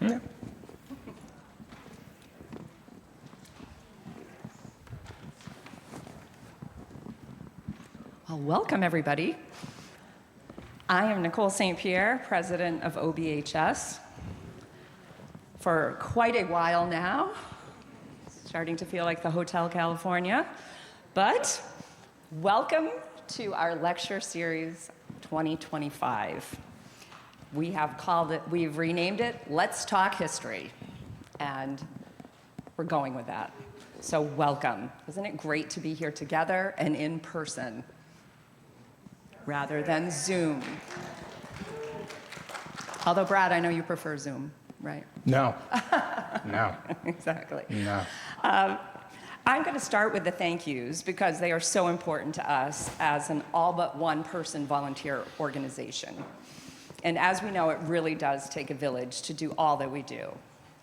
Yeah. Well, welcome everybody. I am Nicole St. Pierre, president of OBHS. For quite a while now, starting to feel like the Hotel California, but welcome to our lecture series 2025. We've renamed it Let's Talk History, and we're going with that. So welcome. Isn't it great to be here together and in person rather than Zoom? Although, Brad, I know you prefer Zoom, right? No. No. Exactly. No. I'm going to start with the thank yous because they are so important to us as an all but one person volunteer organization. And as we know, it really does take a village to do all that we do.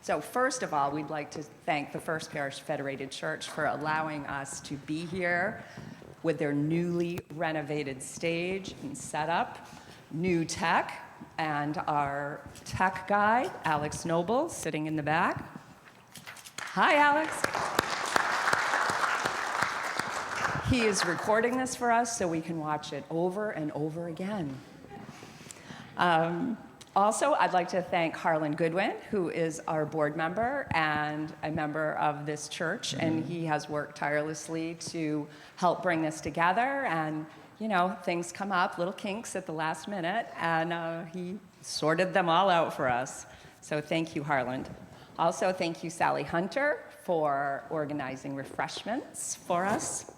So first of all, we'd like to thank the First Parish Federated Church for allowing us to be here with their newly renovated stage and setup, new tech, and our tech guy, Alex Noble, sitting in the back. Hi, Alex. He is recording this for us so we can watch it over and over again. Also, I'd like to thank Harlan Goodwin, who is our board member and a member of this church, and he has worked tirelessly to help bring this together. And, you know, things come up, little kinks at the last minute, and he sorted them all out for us. So thank you, Harlan. Also, thank you, Sally Hunter, for organizing refreshments for us,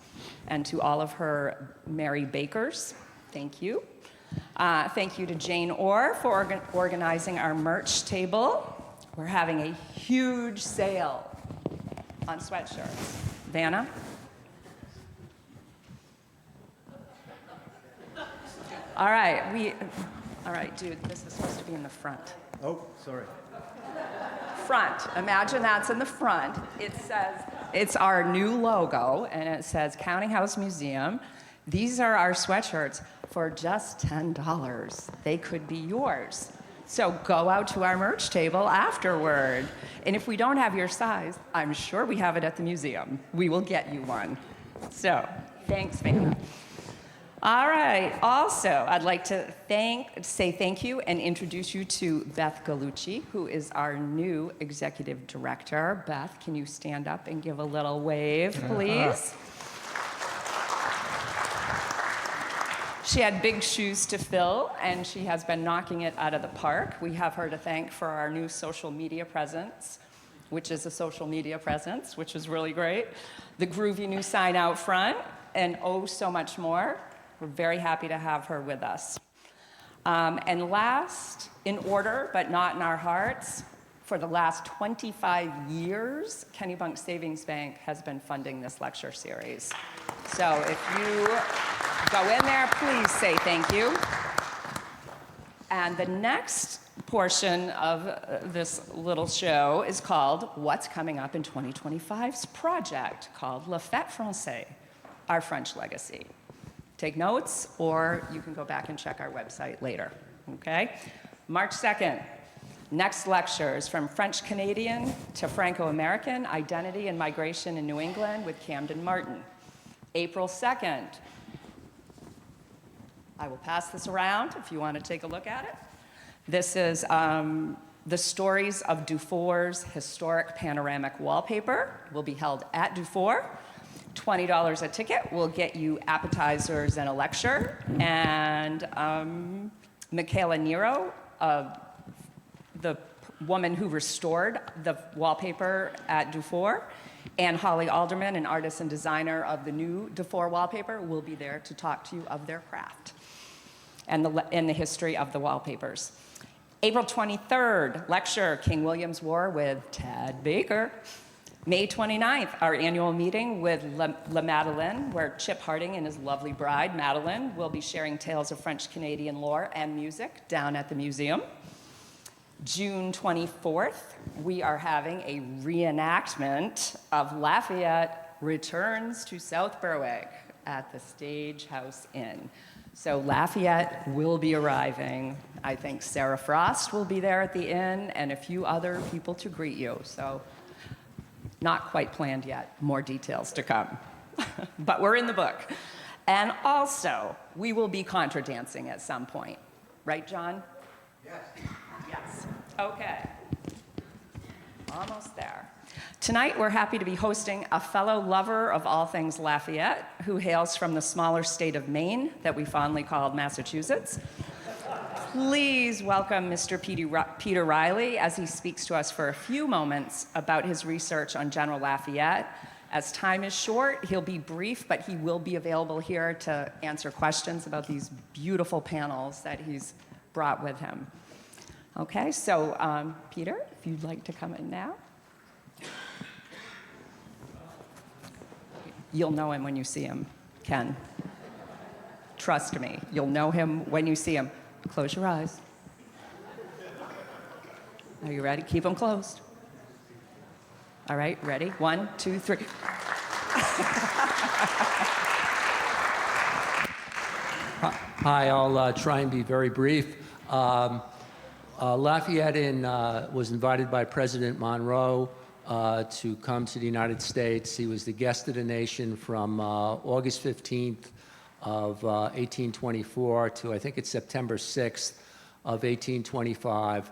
and to all of her merry bakers. Thank you. Thank you to Jane Orr for organizing our merch table. We're having a huge sale on sweatshirts. Vanna? All right, dude, this is supposed to be in the front. Oh, sorry. Front. Imagine that's in the front. It says, it's our new logo, and it says Counting House Museum. These are our sweatshirts for just $10. They could be yours. So go out to our merch table afterward. And if we don't have your size, I'm sure we have it at the museum. We will get you one. So, thanks, Vanna. All right, also, I'd like to say thank you and introduce you to Beth Gallucci, who is our new executive director. Beth, can you stand up and give a little wave, please? She had big shoes to fill, and she has been knocking it out of the park. We have her to thank for our new social media presence, which is a social media presence, which is really great. The groovy new sign out front, and oh, so much more. We're very happy to have her with us. And last, in order, but not in our hearts, for the last 25 years, Kennebunk Savings Bank has been funding this lecture series. So if you go in there, please say thank you. And the next portion of this little show is called What's Coming Up in 2025's project, called Lafayette Français, Our French Legacy. Take notes, or you can go back and check our website later, okay? March 2nd, next lectures from French Canadian to Franco-American, Identity and Migration in New England with Camden Martin. April 2nd, I will pass this around if you want to take a look at it. This is the stories of Dufour's historic panoramic wallpaper. Will be held at Dufour. $20 a ticket will get you appetizers and a lecture. And Michaela Nero, the woman who restored the wallpaper at Dufour, and Holly Alderman, an artist and designer of the new Dufour wallpaper, will be there to talk to you of their craft and the history of the wallpapers. April 23rd, lecture, King William's War with Tad Baker. May 29th, our annual meeting with La Madeleine, where Chip Harding and his lovely bride, Madeline, will be sharing tales of French-Canadian lore and music down at the museum. June 24th, we are having a reenactment of Lafayette Returns to South Berwick at the Stage House Inn. So Lafayette will be arriving. I think Sarah Frost will be there at the inn and a few other people to greet you. So not quite planned yet. More details to come. But we're in the book. And also, we will be contra dancing at some point. Right, John? Yes. Yes. Okay. Almost there. Tonight, we're happy to be hosting a fellow lover of all things Lafayette, who hails from the smaller state of Maine that we fondly called Massachusetts. Please welcome Mr. Peter Riley as he speaks to us for a few moments about his research on General Lafayette. As time is short, he'll be brief, but he will be available here to answer questions about these beautiful panels that he's brought with him. Okay, so Peter, if you'd like to come in now. You'll know him when you see him, Ken. Trust me, you'll know him when you see him. Close your eyes. Are you ready? Keep them closed. All right, ready? 1, 2, 3. Hi, I'll try and be very brief. Lafayette was invited by President Monroe to come to the United States. He was the guest of the nation from August 15th of 1824 to I think it's September 6th of 1825.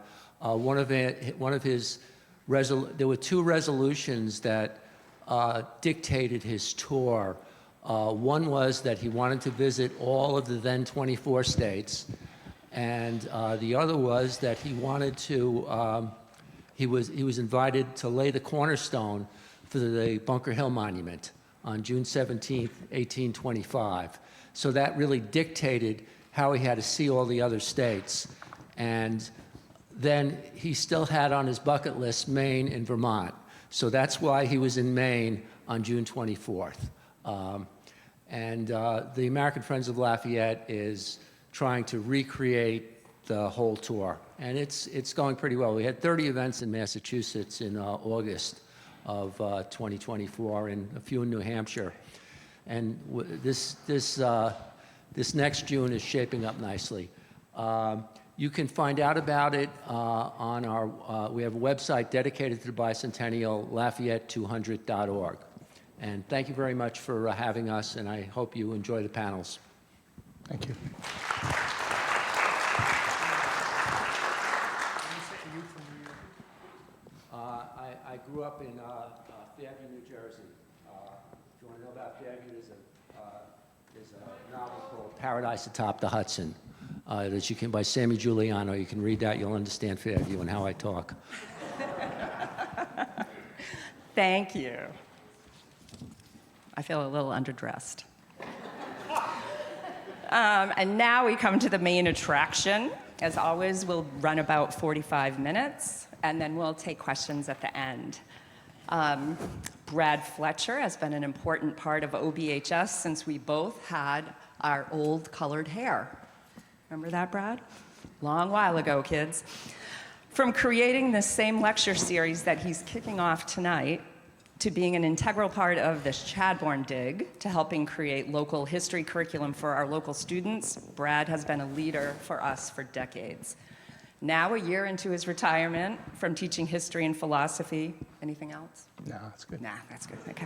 There were two resolutions that dictated his tour. One was that he wanted to visit all of the then 24 states, and the other was that he wanted to. He was invited to lay the cornerstone for the Bunker Hill Monument on June 17th, 1825. So that really dictated how he had to see all the other states. And then he still had on his bucket list Maine and Vermont. So that's why he was in Maine on June 24th. The American Friends of Lafayette is trying to recreate the whole tour. And it's going pretty well. We had 30 events in Massachusetts in August of 2024 and a few in New Hampshire. And this next June is shaping up nicely. You can find out about it on we have a website dedicated to the bicentennial, Lafayette200.org. And thank you very much for having us, and I hope you enjoy the panels. Thank you. I grew up in Fairview, New Jersey. If you want to know about Fairview, there's a novel called Paradise Atop the Hudson that you can, by Sammy Giuliano. You can read that. You'll understand Fairview and how I talk. Thank you. I feel a little underdressed. And now we come to the main attraction. As always, we'll run about 45 minutes, and then we'll take questions at the end. Brad Fletcher has been an important part of OBHS since we both had our old colored hair. Remember that, Brad? Long while ago, kids. From creating this same lecture series that he's kicking off tonight, to being an integral part of this Chadbourne dig, to helping create local history curriculum for our local students, Brad has been a leader for us for decades. Now, a year into his retirement from teaching history and philosophy, anything else? No, that's good. Nah, that's good, okay.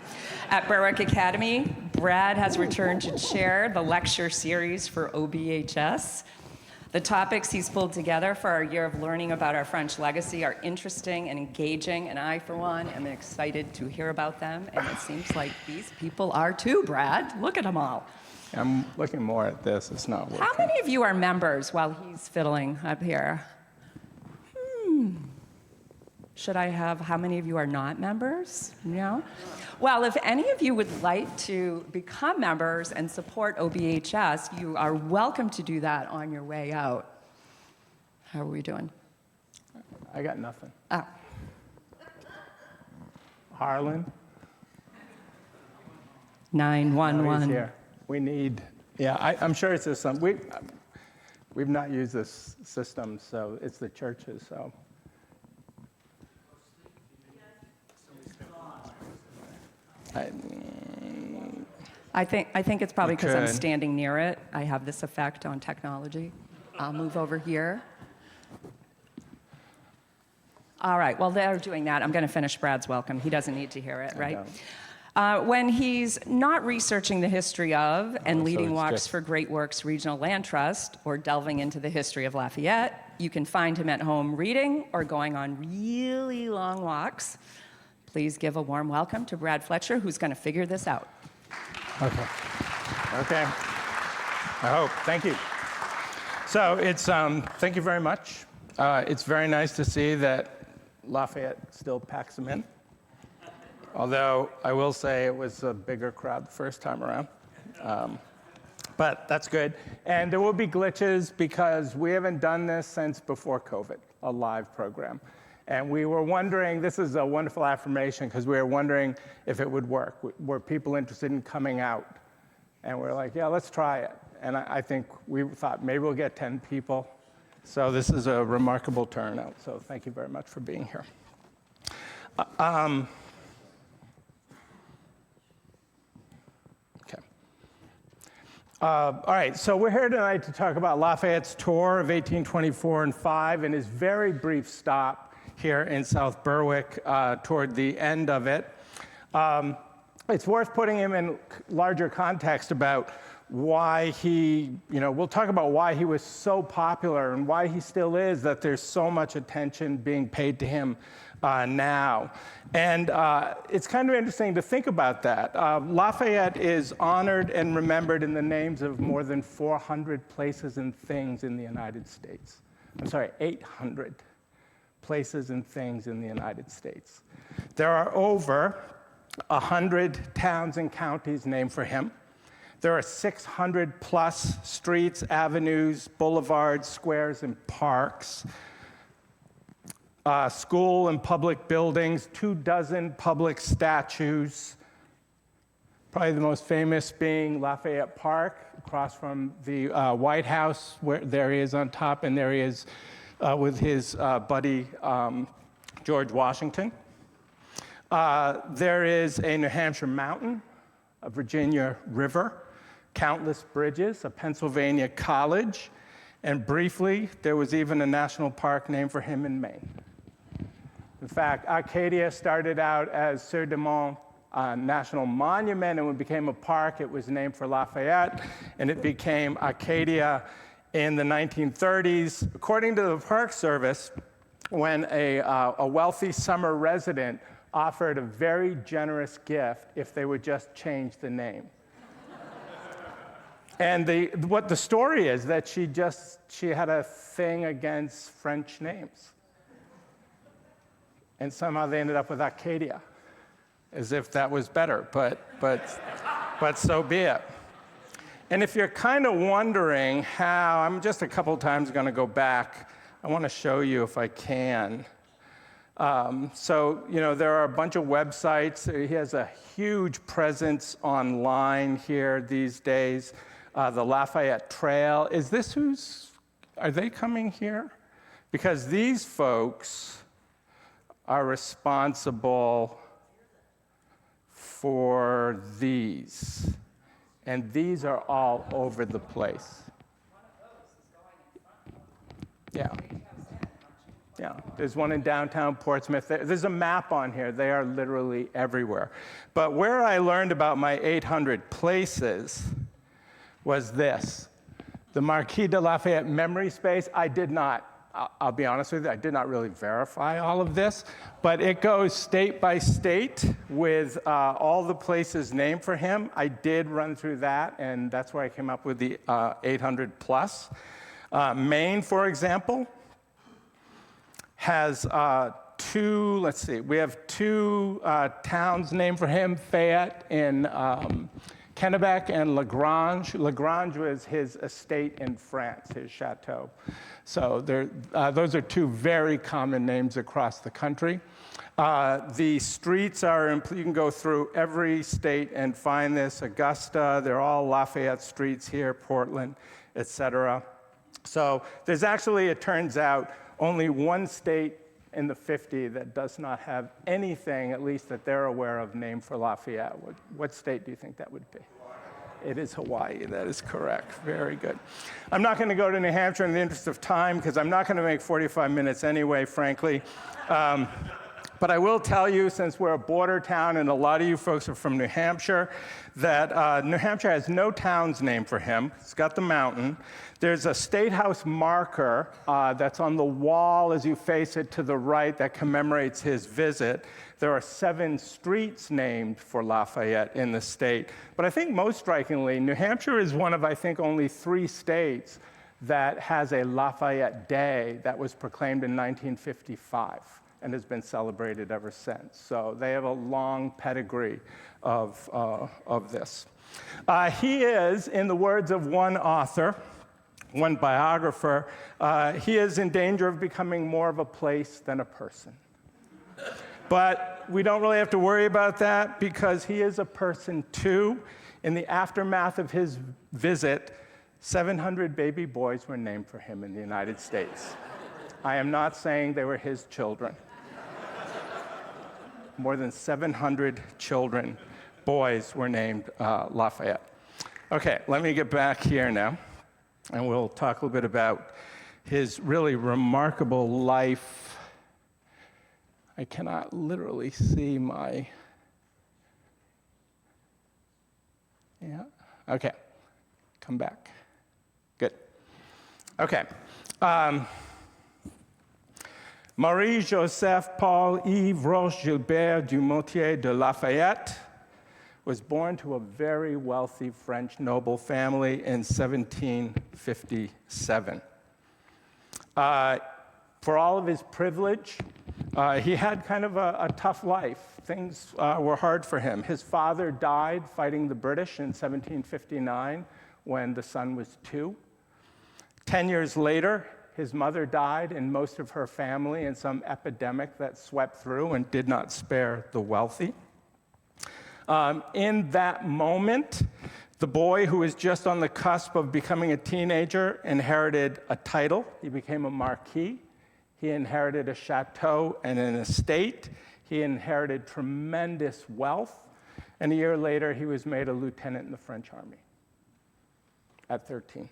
At Berwick Academy, Brad has returned to chair the lecture series for OBHS. The topics he's pulled together for our year of learning about our French legacy are interesting and engaging, and I, for one, am excited to hear about them, and it seems like these people are too, Brad. Look at them all. I'm looking more at this. It's not working. How many of you are members while he's fiddling up here? Should I have, how many of you are not members? No? Well, if any of you would like to become members and support OBHS, you are welcome to do that on your way out. How are we doing? I got nothing. Oh. Harlan? 911. He's here. We need, I'm sure it's just some, we've not used this system, so it's the churches, so. I think it's probably because I'm could. standing near it. I have this effect on technology. I'll move over here. All right, while they're doing that, I'm going to finish Brad's welcome. He doesn't need to hear it, right? When he's not researching the history of and leading it's walks just- for Great Works Regional Land Trust or delving into the history of Lafayette, you can find him at home reading or going on really long walks. Please give a warm welcome to Brad Fletcher, who's going to figure this out. Okay. Okay. I hope. Thank you. So it's, thank you very much. It's very nice to see that Lafayette still packs them in. Although I will say it was a bigger crowd the first time around. But that's good. And there will be glitches because we haven't done this since before COVID, a live program. And we were wondering, this is a wonderful affirmation because we were wondering if it would work. Were people interested in coming out? And we're like, yeah, let's try it. And I think we thought maybe we'll get 10 people. So this is a remarkable turnout. So thank you very much for being here. Okay. All right, so we're here tonight to talk about Lafayette's tour of 1824 and 5 and his very brief stop here in South Berwick toward the end of it. It's worth putting him in larger context about why he, we'll talk about why he was so popular and why he still is, that there's so much attention being paid to him now. And it's kind of interesting to think about that. Lafayette is honored and remembered in the names of more than 400 places and things in the United States. I'm sorry, 800 places and things in the United States. There are over 100 towns and counties named for him. There are 600 plus streets, avenues, boulevards, squares, and parks. School and public buildings, 24 public statues. Probably the most famous being Lafayette Park, across from the White House, where there he is on top, and there he is with his buddy George Washington. There is a New Hampshire mountain, a Virginia river, countless bridges, a Pennsylvania college, and briefly, there was even a national park named for him in Maine. In fact, Arcadia started out as Sieur de Monts National Monument, and when it became a park, it was named for Lafayette, and it became Arcadia in the 1930s. According to the Park Service, when a wealthy summer resident offered a very generous gift if they would just change the name. And what the story is that she had a thing against French names. And somehow they ended up with Arcadia, as if that was better, but so be it. And if you're kind of wondering how, I'm just a couple times going to go back. I want to show you if I can. So, there are a bunch of websites. He has a huge presence online here these days. The Lafayette Trail. Is this are they coming here? Because these folks are responsible for these. And these are all over the place. Yeah. Yeah, there's one in downtown Portsmouth. There's a map on here. They are literally everywhere. But where I learned about my 800 places was this. The Marquis de Lafayette memory space, I'll be honest with you, I did not really verify all of this, but it goes state by state with all the places named for him. I did run through that, and that's where I came up with the 800 plus. Maine, for example, has we have two towns named for him, Fayette in Kennebec and Lagrange. Lagrange was his estate in France, his chateau. So those are two very common names across the country. The streets you can go through every state and find this. Augusta, they're all Lafayette streets here, Portland, etc. So there's actually, it turns out, only one state in the 50 that does not have anything, at least that they're aware of, named for Lafayette. What state do you think that would be? It is Hawaii. That is correct. Very good. I'm not going to go to New Hampshire in the interest of time because I'm not going to make 45 minutes anyway, frankly. But I will tell you, since we're a border town and a lot of you folks are from New Hampshire, that New Hampshire has no towns named for him. It's got the mountain. There's a State House marker that's on the wall as you face it to the right that commemorates his visit. There are 7 streets named for Lafayette in the state. But I think most strikingly, New Hampshire is one of, I think, only 3 states that has a Lafayette Day that was proclaimed in 1955 and has been celebrated ever since. So they have a long pedigree of this. He is, in the words of one author, one biographer, he is in danger of becoming more of a place than a person. But we don't really have to worry about that because he is a person too. In the aftermath of his visit, 700 baby boys were named for him in the United States. I am not saying they were his children. More than 700 children, boys, were named Lafayette. Okay, let me get back here now, and we'll talk a little bit about his really remarkable life. I cannot literally see my... Yeah, okay, come back. Good. Okay. Marie-Joseph Paul-Yves Roche Gilbert du Motier de Lafayette was born to a very wealthy French noble family in 1757. For all of his privilege, he had kind of a tough life. Things were hard for him. His father died fighting the British in 1759 when the son was 2. 10 years later, his mother died and most of her family in some epidemic that swept through and did not spare the wealthy. In that moment, the boy who was just on the cusp of becoming a teenager inherited a title. He became a marquis. He inherited a chateau and an estate. He inherited tremendous wealth. And a year later, he was made a lieutenant in the French army at 13.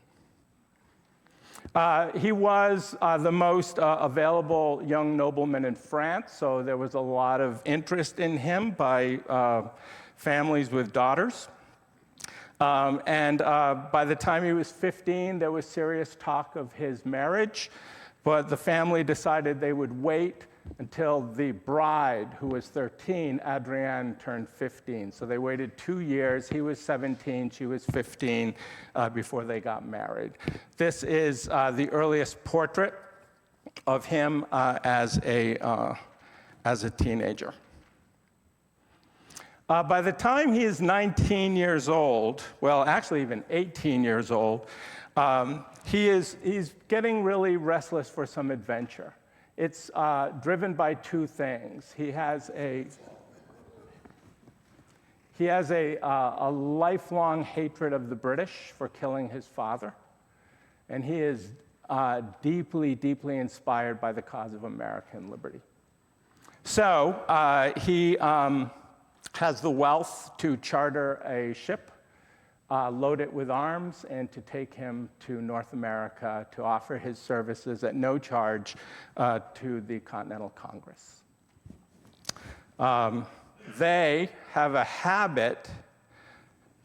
He was the most available young nobleman in France, so there was a lot of interest in him by families with daughters. And by the time he was 15, there was serious talk of his marriage, but the family decided they would wait until the bride, who was 13, Adrienne, turned 15. So they waited 2 years. He was 17, she was 15, before they got married. This is the earliest portrait of him as a teenager. By the time he is 19 years old, well, actually even 18 years old, he's getting really restless for some adventure. It's driven by 2 things. He has a lifelong hatred of the British for killing his father, and he is deeply, deeply inspired by the cause of American liberty. So he has the wealth to charter a ship, load it with arms, and to take him to North America to offer his services at no charge to the Continental Congress. They have a habit.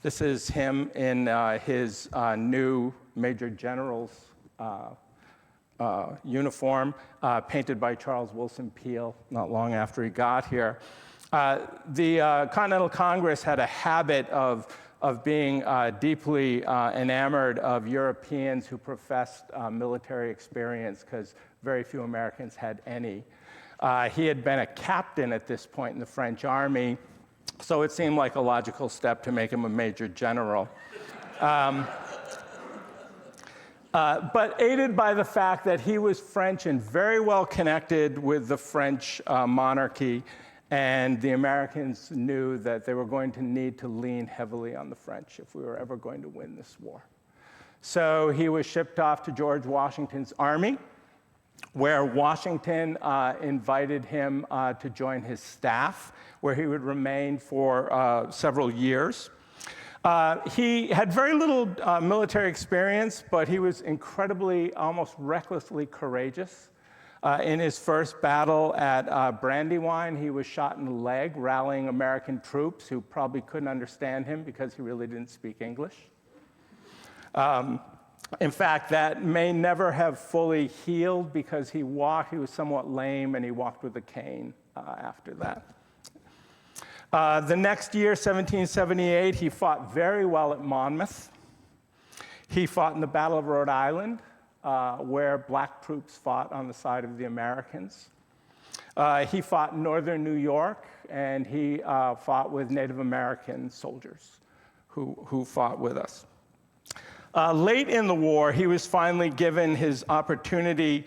This is him in his new Major General's uniform, painted by Charles Wilson Peale not long after he got here. The Continental Congress had a habit of being deeply enamored of Europeans who professed military experience, because very few Americans had any. He had been a captain at this point in the French army, so it seemed like a logical step to make him a major general. But aided by the fact that he was French and very well connected with the French monarchy, and the Americans knew that they were going to need to lean heavily on the French if we were ever going to win this war. So he was shipped off to George Washington's army, where Washington invited him to join his staff, where he would remain for several years. He had very little military experience, but he was incredibly, almost recklessly courageous. In his first battle at Brandywine, he was shot in the leg rallying American troops who probably couldn't understand him because he really didn't speak English. In fact, that may never have fully healed because he was somewhat lame, and he walked with a cane after that. The next year, 1778, he fought very well at Monmouth. He fought in the Battle of Rhode Island, where black troops fought on the side of the Americans. He fought in northern New York, and he fought with Native American soldiers who fought with us. Late in the war, he was finally given his opportunity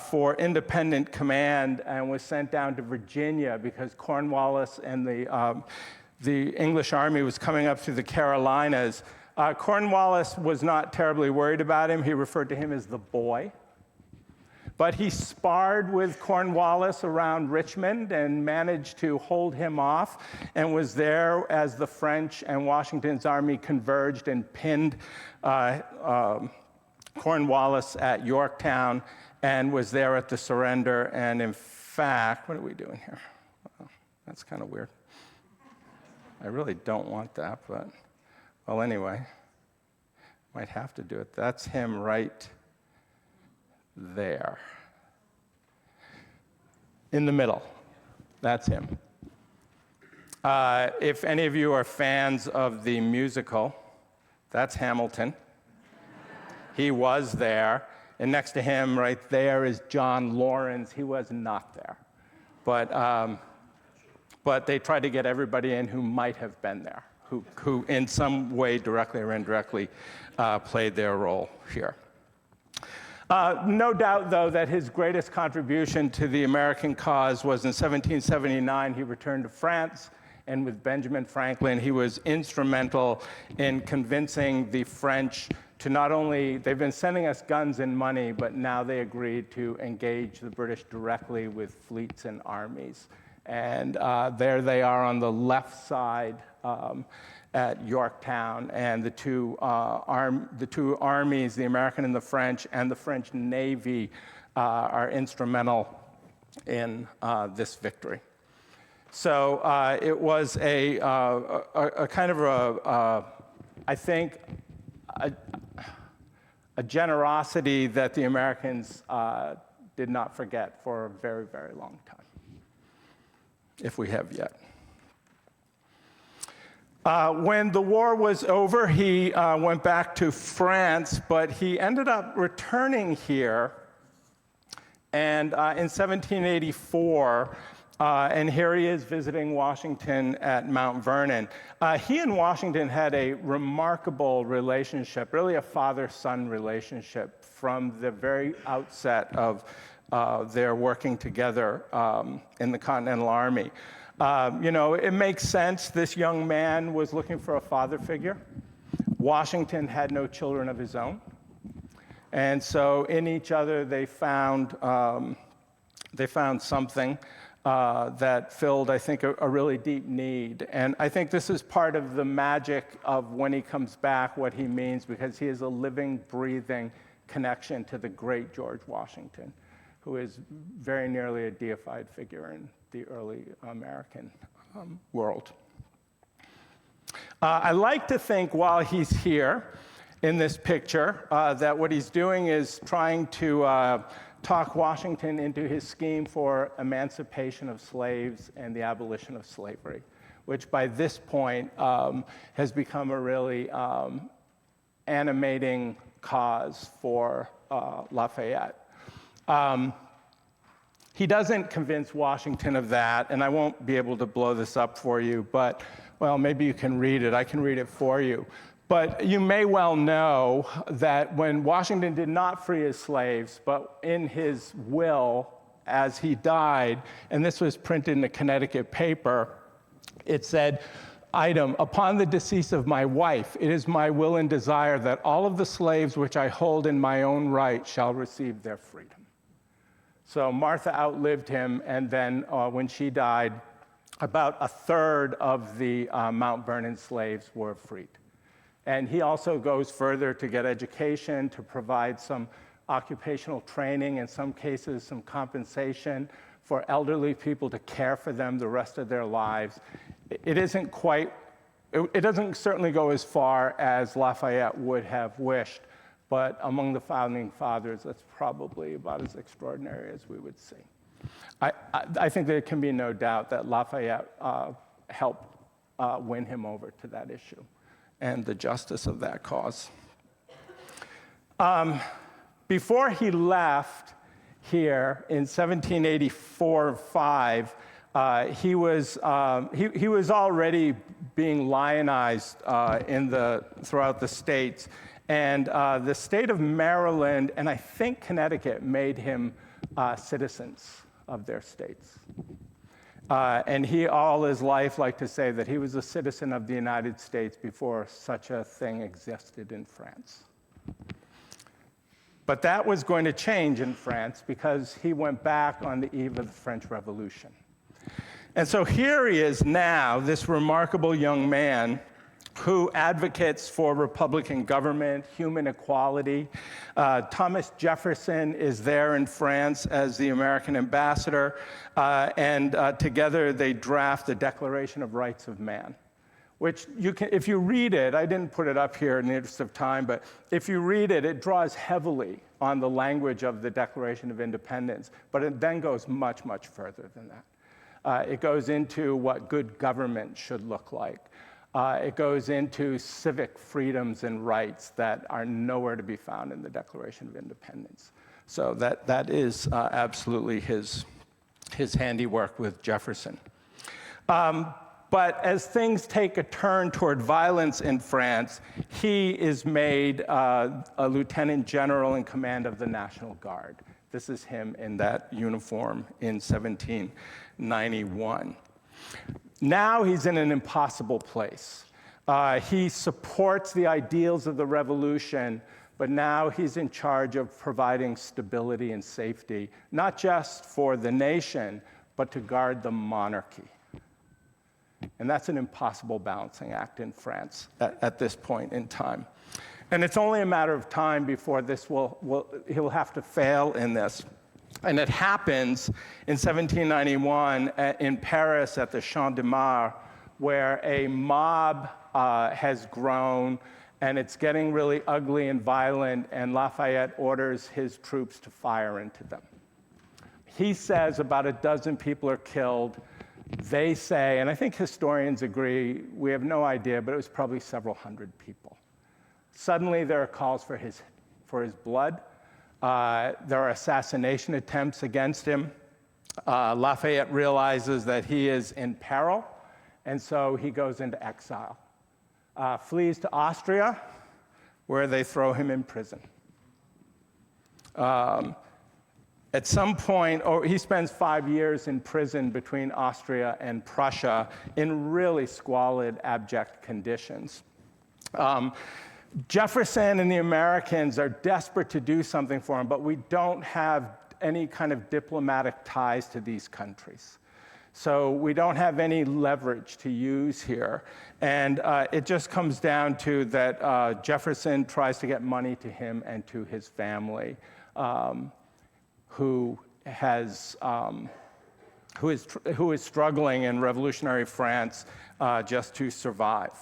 for independent command and was sent down to Virginia because Cornwallis and the English army was coming up through the Carolinas. Cornwallis was not terribly worried about him. He referred to him as the boy. But he sparred with Cornwallis around Richmond and managed to hold him off, and was there as the French and Washington's army converged and pinned Cornwallis at Yorktown, and was there at the surrender. And in fact, what are we doing here? That's kind of weird. I really don't want that, but, well, anyway, might have to do it. That's him right there. In the middle. That's him. If any of you are fans of the musical, that's Hamilton. He was there. And next to him right there is John Lawrence. He was not there. But they tried to get everybody in who might have been there, who in some way, directly or indirectly, played their role here. No doubt, though, that his greatest contribution to the American cause was in 1779. He returned to France, and with Benjamin Franklin, he was instrumental in convincing the French to not only, they've been sending us guns and money, but now they agreed to engage the British directly with fleets and armies. And there they are on the left side at Yorktown, and the two armies, the American and the French Navy, are instrumental in this victory. So it was a kind of I think, a generosity that the Americans did not forget for a very, very long time, if we have yet. When the war was over, he went back to France, but he ended up returning here, and in 1784, and here he is visiting Washington at Mount Vernon. He and Washington had a remarkable relationship, really a father-son relationship from the very outset of their working together in the Continental Army. It makes sense. This young man was looking for a father figure. Washington had no children of his own. And so in each other, they found something that filled, I think, a really deep need. And I think this is part of the magic of when he comes back, what he means, because he is a living, breathing connection to the great George Washington, who is very nearly a deified figure in the early American world. I like to think while he's here in this picture that what he's doing is trying to talk Washington into his scheme for emancipation of slaves and the abolition of slavery, which by this point has become a really animating cause for Lafayette. He doesn't convince Washington of that, and I won't be able to blow this up for you, but, well, maybe you can read it. I can read it for you. But you may well know that when Washington did not free his slaves, but in his will, as he died, and this was printed in a Connecticut paper, it said, item, upon the decease of my wife, it is my will and desire that all of the slaves which I hold in my own right shall receive their freedom. So Martha outlived him, and then when she died, about a third of the Mount Vernon slaves were freed. And he also goes further to get education, to provide some occupational training, in some cases some compensation for elderly people to care for them the rest of their lives. It isn't quite, it doesn't certainly go as far as Lafayette would have wished, but among the founding fathers, that's probably about as extraordinary as we would see. I think there can be no doubt that Lafayette helped win him over to that issue and the justice of that cause. Before he left here in 1784-5, he was already being lionized throughout the states. And the state of Maryland and I think Connecticut made him citizens of their states. And he all his life liked to say that he was a citizen of the United States before such a thing existed in France. But that was going to change in France because he went back on the eve of the French Revolution. And so here he is now, this remarkable young man who advocates for Republican government, human equality. Thomas Jefferson is there in France as the American ambassador, and together they draft the Declaration of Rights of Man, which you can, if you read it, I didn't put it up here in the interest of time, but if you read it, it draws heavily on the language of the Declaration of Independence, but it then goes much, much further than that. It goes into what good government should look like. It goes into civic freedoms and rights that are nowhere to be found in the Declaration of Independence. So that is absolutely his handiwork with Jefferson. But as things take a turn toward violence in France, he is made a lieutenant general in command of the National Guard. This is him in that uniform in 1791. Now he's in an impossible place. He supports the ideals of the revolution, but now he's in charge of providing stability and safety, not just for the nation, but to guard the monarchy. And that's an impossible balancing act in France at this point in time. And it's only a matter of time before he'll have to fail in this. And it happens in 1791 in Paris at the Champ de Mars, where a mob has grown, and it's getting really ugly and violent, and Lafayette orders his troops to fire into them. He says about a dozen people are killed. They say, and I think historians agree, we have no idea, but it was probably several hundred people. Suddenly there are calls for his blood. There are assassination attempts against him. Lafayette realizes that he is in peril, and so he goes into exile. Flees to Austria, where they throw him in prison. At some point, he spends 5 years in prison between Austria and Prussia in really squalid, abject conditions. Jefferson and the Americans are desperate to do something for him, but we don't have any kind of diplomatic ties to these countries. So we don't have any leverage to use here. And it just comes down to that Jefferson tries to get money to him and to his family, who is struggling in revolutionary France just to survive.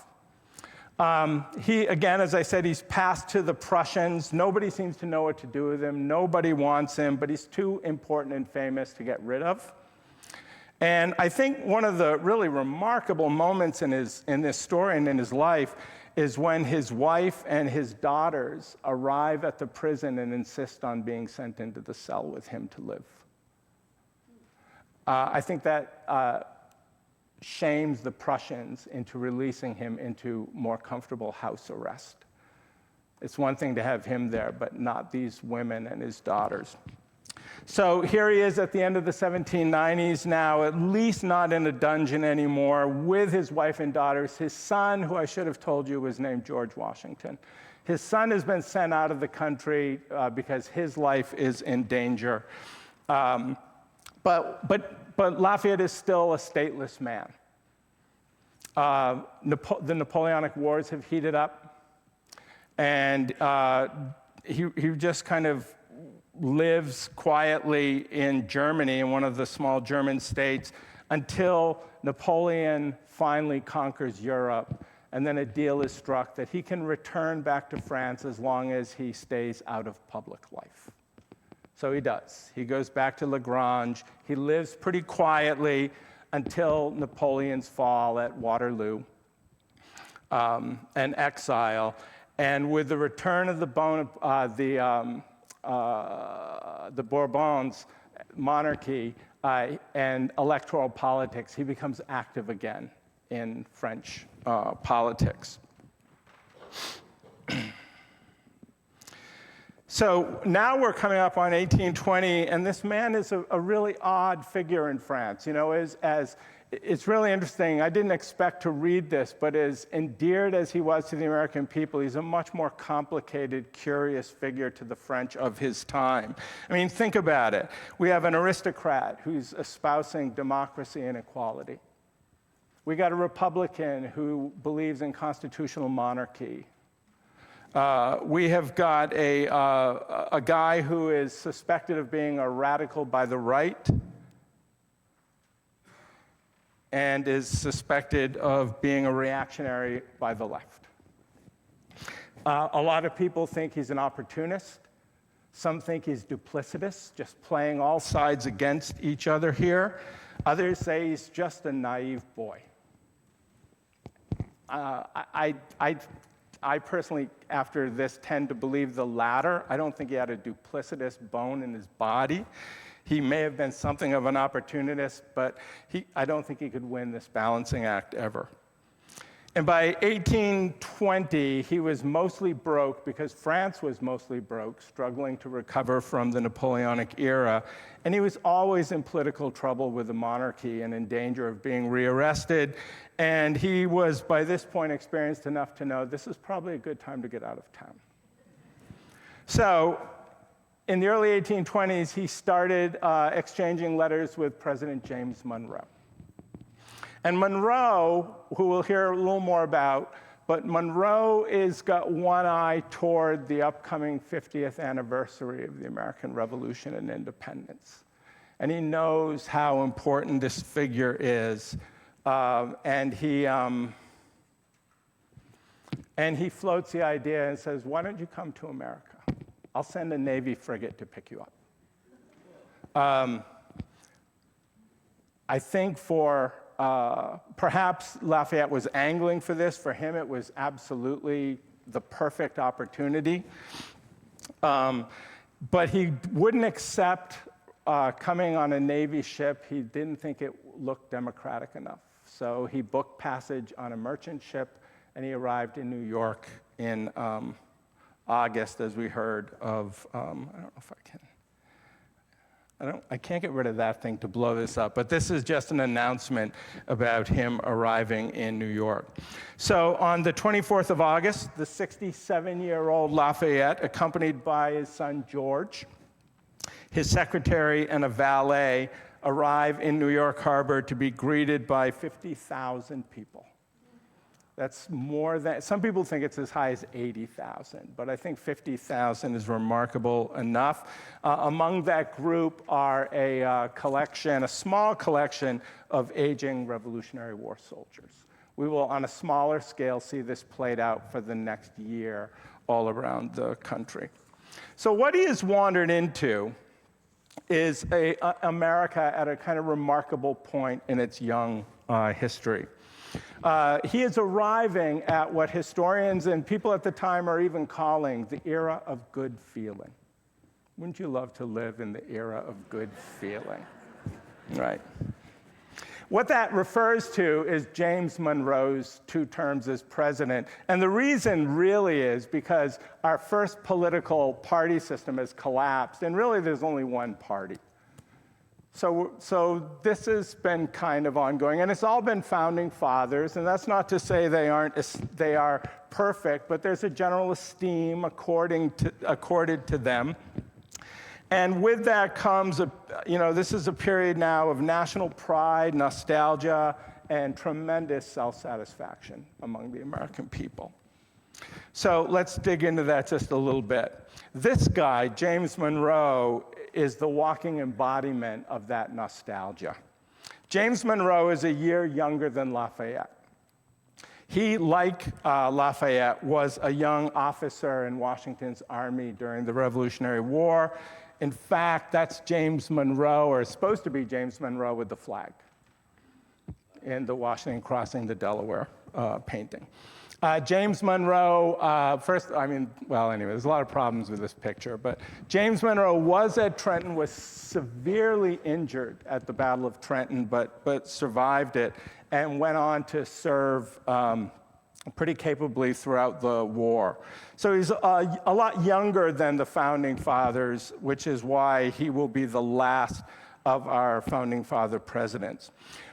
He, again, as I said, he's passed to the Prussians. Nobody seems to know what to do with him. Nobody wants him, but he's too important and famous to get rid of. And I think one of the really remarkable moments in this story and in his life is when his wife and his daughters arrive at the prison and insist on being sent into the cell with him to live. I think that shames the Prussians into releasing him into more comfortable house arrest. It's one thing to have him there, but not these women and his daughters. So here he is at the end of the 1790s now, at least not in a dungeon anymore, with his wife and daughters. His son, who I should have told you was named George Washington. His son has been sent out of the country because his life is in danger. But Lafayette is still a stateless man. The Napoleonic Wars have heated up, and he just kind of lives quietly in Germany, in one of the small German states, until Napoleon finally conquers Europe, and then a deal is struck that he can return back to France as long as he stays out of public life. So he does. He goes back to Lagrange. He lives pretty quietly until Napoleon's fall at Waterloo and exile. And with the return of the Bourbons monarchy and electoral politics, he becomes active again in French politics. So now we're coming up on 1820, and this man is a really odd figure in France. You know, as it's really interesting. I didn't expect to read this, but as endeared as he was to the American people, he's a much more complicated, curious figure to the French of his time. I mean, think about it. We have an aristocrat who's espousing democracy and equality. We got a Republican who believes in constitutional monarchy. We have got a guy who is suspected of being a radical by the right and is suspected of being a reactionary by the left. A lot of people think he's an opportunist. Some think he's duplicitous, just playing all sides against each other here. Others say he's just a naive boy. I personally, after this, tend to believe the latter. I don't think he had a duplicitous bone in his body. He may have been something of an opportunist, but I don't think he could win this balancing act ever. And by 1820, he was mostly broke because France was mostly broke, struggling to recover from the Napoleonic era. And he was always in political trouble with the monarchy and in danger of being rearrested. And he was, by this point, experienced enough to know this is probably a good time to get out of town. So in the early 1820s, he started exchanging letters with President James Monroe. And Monroe, who we'll hear a little more about, but Monroe is got one eye toward the upcoming 50th anniversary of the American Revolution and independence. And he knows how important this figure is. And he floats the idea and says, why don't you come to America? I'll send a Navy frigate to pick you up. I think perhaps Lafayette was angling for this. For him, it was absolutely the perfect opportunity. But he wouldn't accept coming on a Navy ship. He didn't think it looked democratic enough. So he booked passage on a merchant ship, and he arrived in New York in August, as we heard of, I don't know if I can't get rid of that thing to blow this up, but this is just an announcement about him arriving in New York. So on the 24th of August, the 67-year-old Lafayette, accompanied by his son George, his secretary, and a valet, arrive in New York Harbor to be greeted by 50,000 people. That's more than, some people think it's as high as 80,000, but I think 50,000 is remarkable enough. Among that group are a small collection of aging Revolutionary War soldiers. We will, on a smaller scale, see this played out for the next year all around the country. So what he has wandered into is America at a kind of remarkable point in its young history. He is arriving at what historians and people at the time are even calling the era of good feeling. Wouldn't you love to live in the era of good feeling? Right. What that refers to is James Monroe's 2 terms as president. And the reason really is because our first political party system has collapsed, and really there's only one party. So this has been kind of ongoing, and it's all been founding fathers, and that's not to say they are perfect, but there's a general esteem accorded to them. And with that comes, this is a period now of national pride, nostalgia, and tremendous self-satisfaction among the American people. So let's dig into that just a little bit. This guy, James Monroe, is the walking embodiment of that nostalgia. James Monroe is a year younger than Lafayette. He, like Lafayette, was a young officer in Washington's army during the Revolutionary War. In fact, that's James Monroe, or it's supposed to be James Monroe with the flag in the Washington crossing the Delaware painting. James Monroe, there's a lot of problems with this picture, but James Monroe was at Trenton, was severely injured at the Battle of Trenton, but survived it, and went on to serve pretty capably throughout the war. So he's a lot younger than the Founding Fathers, which is why he will be the last of our Founding Father presidents.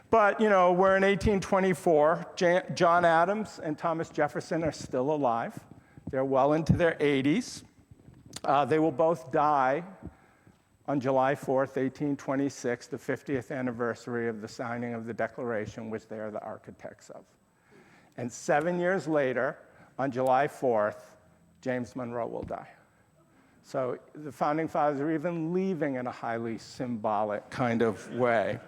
But, we're in 1824. John Adams and Thomas Jefferson are still alive. They're well into their 80s. They will both die on July 4th, 1826, the 50th anniversary of the signing of the Declaration, which they are the architects of. And 7 years later, on July 4th, James Monroe will die. So the Founding Fathers are even leaving in a highly symbolic kind of way.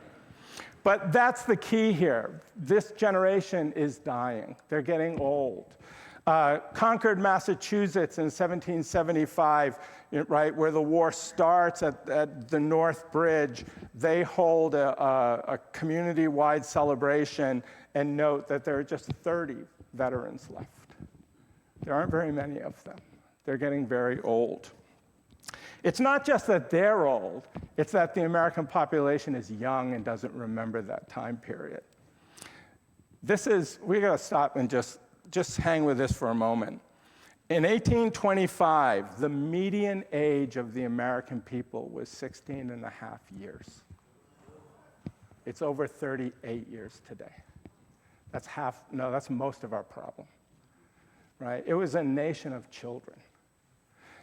But that's the key here. This generation is dying. They're getting old. Concord, Massachusetts in 1775, right, where the war starts at the North Bridge, they hold a community-wide celebration and note that there are just 30 veterans left. There aren't very many of them. They're getting very old. It's not just that they're old, it's that the American population is young and doesn't remember that time period. We gotta stop and just hang with this for a moment. In 1825, the median age of the American people was 16 and a half years. It's over 38 years today. That's most of our problem, right? It was a nation of children.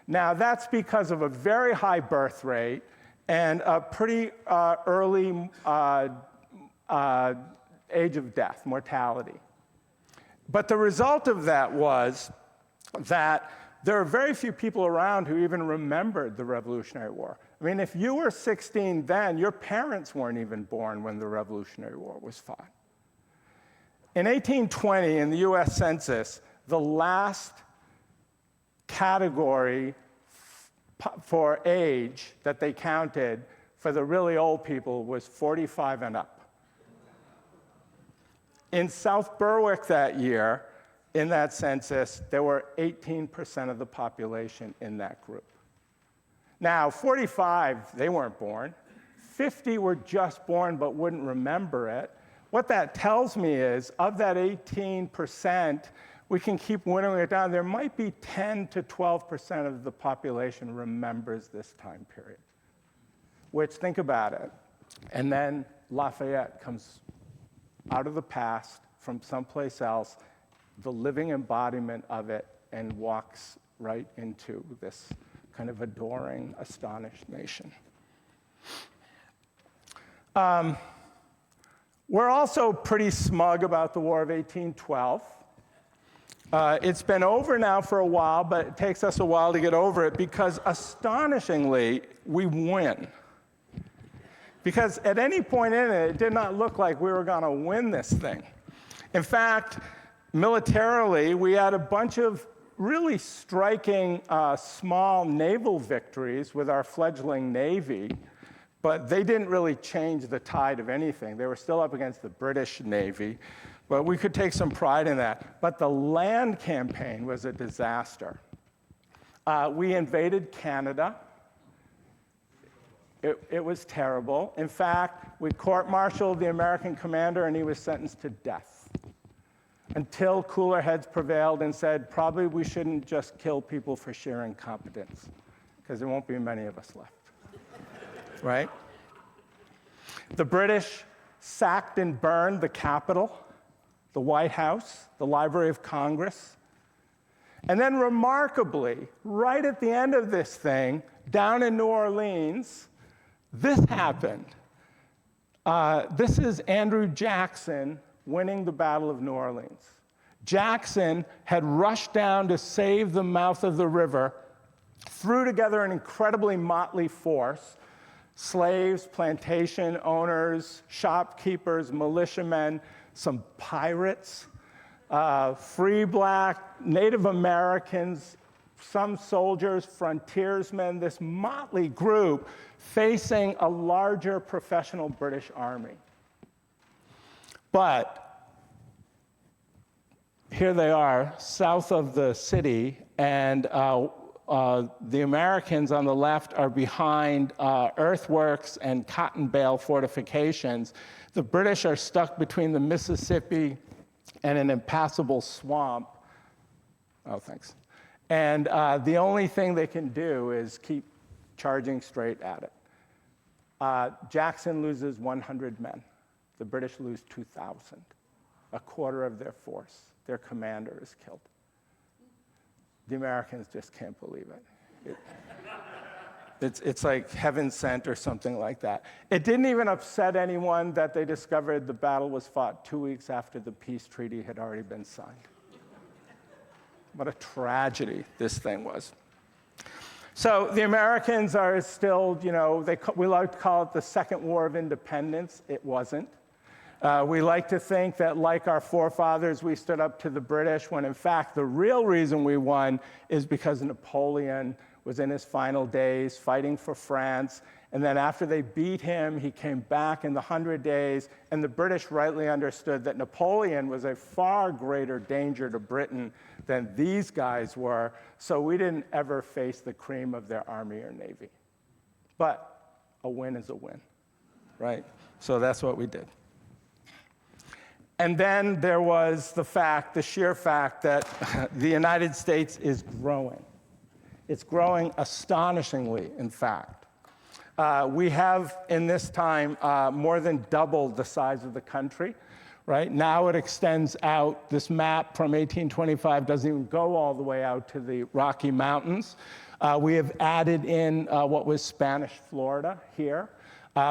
Now, that's because of a very high birth rate and a pretty early age of death, mortality. But the result of that was that there are very few people around who even remembered the Revolutionary War. I mean, if you were 16 then, your parents weren't even born when the Revolutionary War was fought. In 1820, in the US Census, the last category for age that they counted for the really old people was 45 and up. In South Berwick that year, in that census, there were 18% of the population in that group. Now, 45, they weren't born. 50 were just born but wouldn't remember it. What that tells me is, of that 18%, we can keep winnowing it down. There might be 10 to 12% of the population remembers this time period. Which, think about it. And then Lafayette comes out of the past from someplace else, the living embodiment of it, and walks right into this kind of adoring, astonished nation. We're also pretty smug about the War of 1812. It's been over now for a while, but it takes us a while to get over it because, astonishingly, we win. Because at any point in it, it did not look like we were going to win this thing. In fact, militarily, we had a bunch of really striking small naval victories with our fledgling Navy, but they didn't really change the tide of anything. They were still up against the British Navy, but we could take some pride in that. But the land campaign was a disaster. We invaded Canada. It was terrible. In fact, we court-martialed the American commander, and he was sentenced to death until cooler heads prevailed and said, probably we shouldn't just kill people for sheer incompetence, because there won't be many of us left, right? The British sacked and burned the Capitol, the White House, the Library of Congress. And then remarkably, right at the end of this thing, down in New Orleans, this happened. This is Andrew Jackson winning the Battle of New Orleans. Jackson had rushed down to save the mouth of the river, threw together an incredibly motley force: slaves, plantation owners, shopkeepers, militiamen, some pirates, free black, Native Americans, some soldiers, frontiersmen, this motley group facing a larger professional British army. But here they are, south of the city, and the Americans on the left are behind earthworks and cotton bale fortifications. The British are stuck between the Mississippi and an impassable swamp. Oh, thanks. And the only thing they can do is keep charging straight at it. Jackson loses 100 men. The British lose 2,000, a quarter of their force. Their commander is killed. The Americans just can't believe it. It's like heaven sent or something like that. It didn't even upset anyone that they discovered the battle was fought 2 weeks after the peace treaty had already been signed. What a tragedy this thing was. So the Americans are still, we like to call it the Second War of Independence. It wasn't. We like to think that, like our forefathers, we stood up to the British, when in fact the real reason we won is because Napoleon was in his final days fighting for France, and then after they beat him, he came back in the 100 Days, and the British rightly understood that Napoleon was a far greater danger to Britain than these guys were, so we didn't ever face the cream of their army or navy. But a win is a win, right? So that's what we did. And then there was the sheer fact that the United States is growing. It's growing astonishingly, in fact. We have, in this time, more than doubled the size of the country, right? Now it extends out. This map from 1825 doesn't even go all the way out to the Rocky Mountains. We have added in what was Spanish Florida here.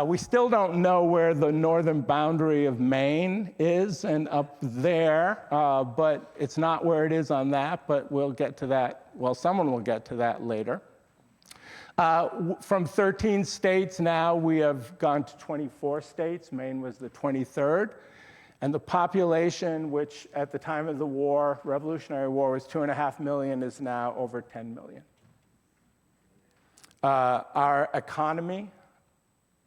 We still don't know where the northern boundary of Maine is and up there, but it's not where it is on that, but we'll get to that. Well, someone will get to that later. From 13 states now, we have gone to 24 states. Maine was the 23rd. And the population, which at the time of the war, Revolutionary War, was 2.5 million, is now over 10 million. Our economy,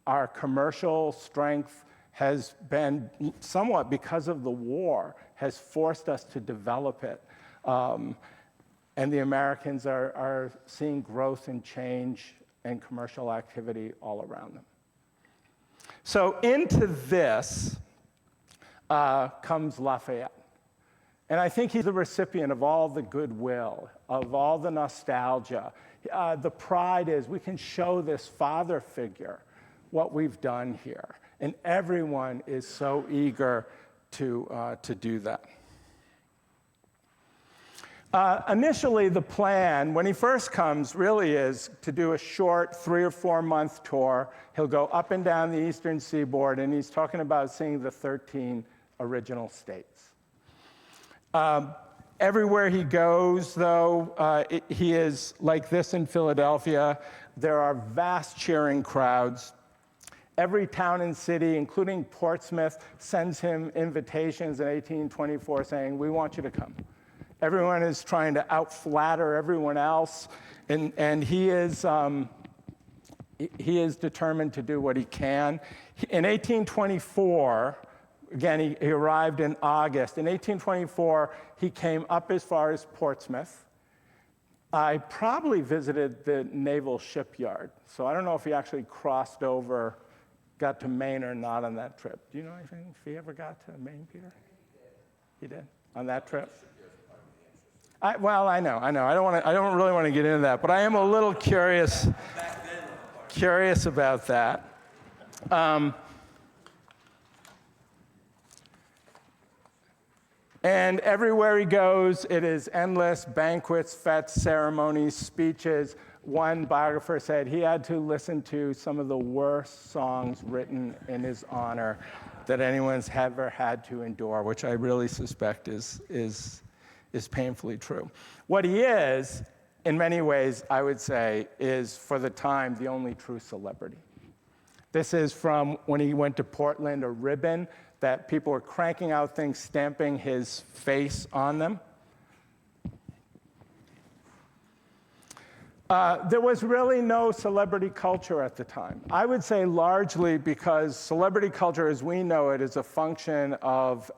our commercial strength has been somewhat, because of the war, has forced us to develop it. And the Americans are seeing growth and change and commercial activity all around them. So into this comes Lafayette. And I think he's the recipient of all the goodwill, of all the nostalgia. The pride is we can show this father figure what we've done here. And everyone is so eager to do that. Initially, the plan, when he first comes, really is to do a short 3 or 4 month tour. He'll go up and down the eastern seaboard, and he's talking about seeing the 13 original states. Everywhere he goes, though, he is like this in Philadelphia. There are vast cheering crowds. Every town and city, including Portsmouth, sends him invitations in 1824 saying, we want you to come. Everyone is trying to outflatter everyone else, and he is determined to do what he can. In 1824, again, he arrived in August. In 1824, he came up as far as Portsmouth. I probably visited the naval shipyard, so I don't know if he actually crossed over, got to Maine or not on that trip. Do you know anything if he ever got to Maine, Peter? He did on that trip? I know. I don't really want to get into that, but I am a little curious about that. And everywhere he goes, it is endless banquets, fetes, ceremonies, speeches. one biographer said he had to listen to some of the worst songs written in his honor that anyone's ever had to endure, which I really suspect is painfully true. What he is, in many ways, I would say, is for the time the only true celebrity. This is from when he went to Portland, a ribbon that people were cranking out things, stamping his face on them. There was really no celebrity culture at the time. I would say largely because celebrity culture as we know it is a function of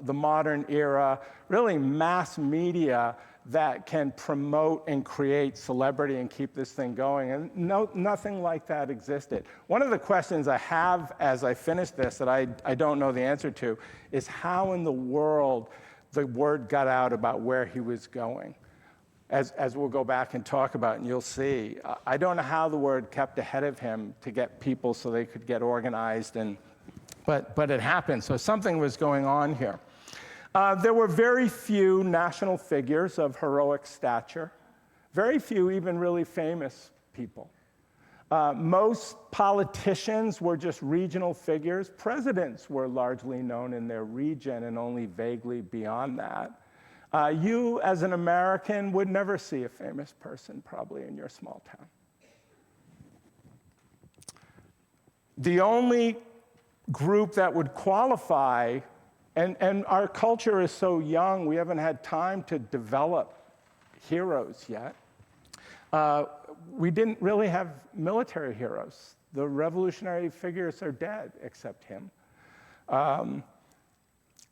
the modern era, really mass media that can promote and create celebrity and keep this thing going. And nothing like that existed. One of the questions I have as I finish this that I don't know the answer to is how in the world the word got out about where he was going. As we'll go back and talk about, and you'll see. I don't know how the word kept ahead of him to get people so they could get organized, but it happened. So something was going on here. There were very few national figures of heroic stature, very few even really famous people. Most politicians were just regional figures. Presidents were largely known in their region and only vaguely beyond that. You, as an American, would never see a famous person probably in your small town. The only group that would qualify, and our culture is so young, we haven't had time to develop heroes yet. We didn't really have military heroes. The revolutionary figures are dead, except him.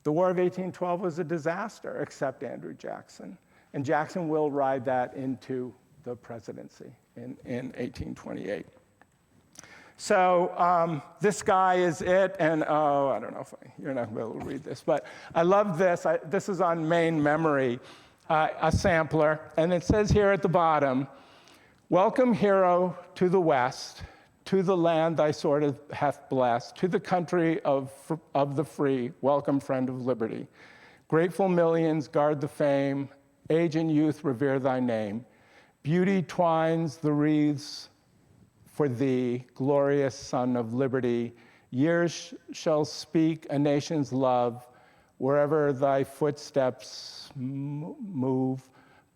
The War of 1812 was a disaster, except Andrew Jackson. And Jackson will ride that into the presidency in 1828. So this guy is it, and I don't know if you're not going to be able to read this, but I love this. This is on Maine Memory, a sampler, and it says here at the bottom, "Welcome, hero, to the West, to the land thy sword hath blessed, to the country of the free, welcome, friend of liberty. Grateful millions guard the fame, age and youth revere thy name. Beauty twines the wreaths for thee, glorious son of liberty. Years shall speak a nation's love, wherever thy footsteps move.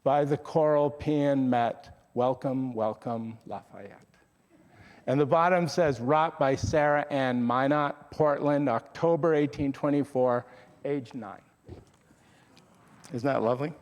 By the choral paean met, welcome, welcome, Lafayette." And the bottom says, wrought by Sarah Ann Minot, Portland, October 1824, age 9. Isn't that lovely?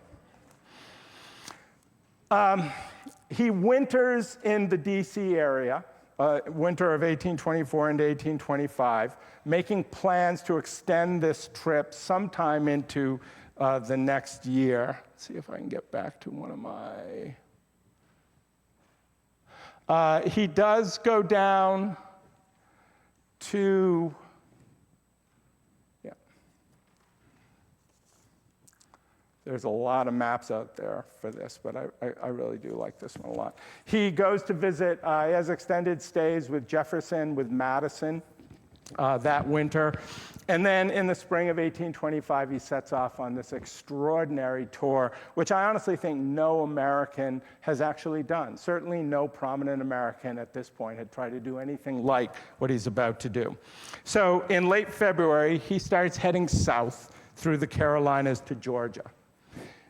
He winters in the DC area, winter of 1824 into 1825, making plans to extend this trip sometime into the next year. Let's see if I can get back to one of my... he does go down to, there's a lot of maps out there for this, but I really do like this one a lot. He goes to visit, he has extended stays with Jefferson, with Madison that winter. And then in the spring of 1825, he sets off on this extraordinary tour, which I honestly think no American has actually done. Certainly no prominent American at this point had tried to do anything like what he's about to do. So in late February, he starts heading south through the Carolinas to Georgia.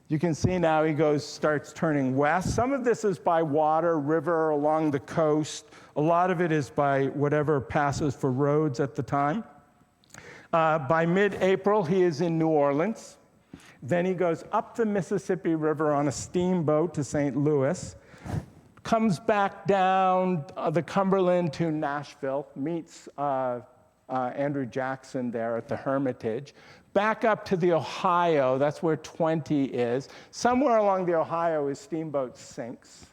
You can see now he starts turning west. Some of this is by water, river, along the coast. A lot of it is by whatever passes for roads at the time. By mid-April, he is in New Orleans. Then he goes up the Mississippi River on a steamboat to St. Louis, comes back down the Cumberland to Nashville, meets Andrew Jackson there at the Hermitage, back up to the Ohio, that's where 20 is. Somewhere along the Ohio, his steamboat sinks.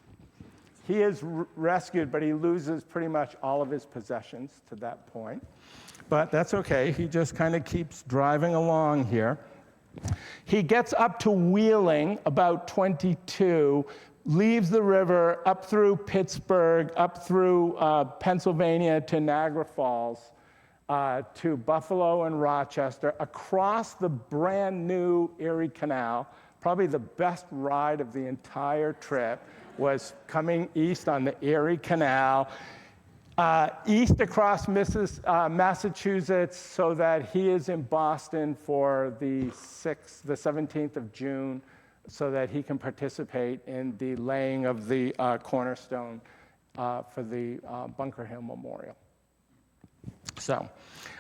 He is rescued, but he loses pretty much all of his possessions to that point. But that's okay, he just kind of keeps driving along here. He gets up to Wheeling, about 22, leaves the river up through Pittsburgh, up through Pennsylvania to Niagara Falls, to Buffalo and Rochester, across the brand new Erie Canal, probably the best ride of the entire trip, was coming east on the Erie Canal, east across Massachusetts, so that he is in Boston for the 17th of June, so that he can participate in the laying of the cornerstone for the Bunker Hill Memorial. So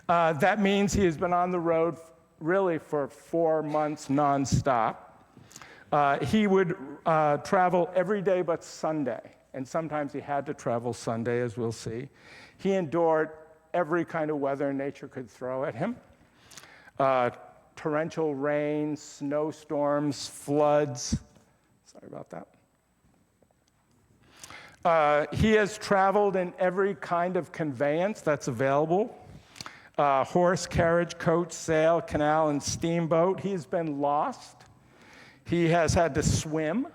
that means he has been on the road really for 4 months nonstop. He would travel every day but Sunday, and sometimes he had to travel Sunday, as we'll see. He endured every kind of weather nature could throw at him. Torrential rain, snowstorms, floods. Sorry about that. He has traveled in every kind of conveyance that's available. Horse, carriage, coach, sail, canal, and steamboat. He's been lost. He has had to swim.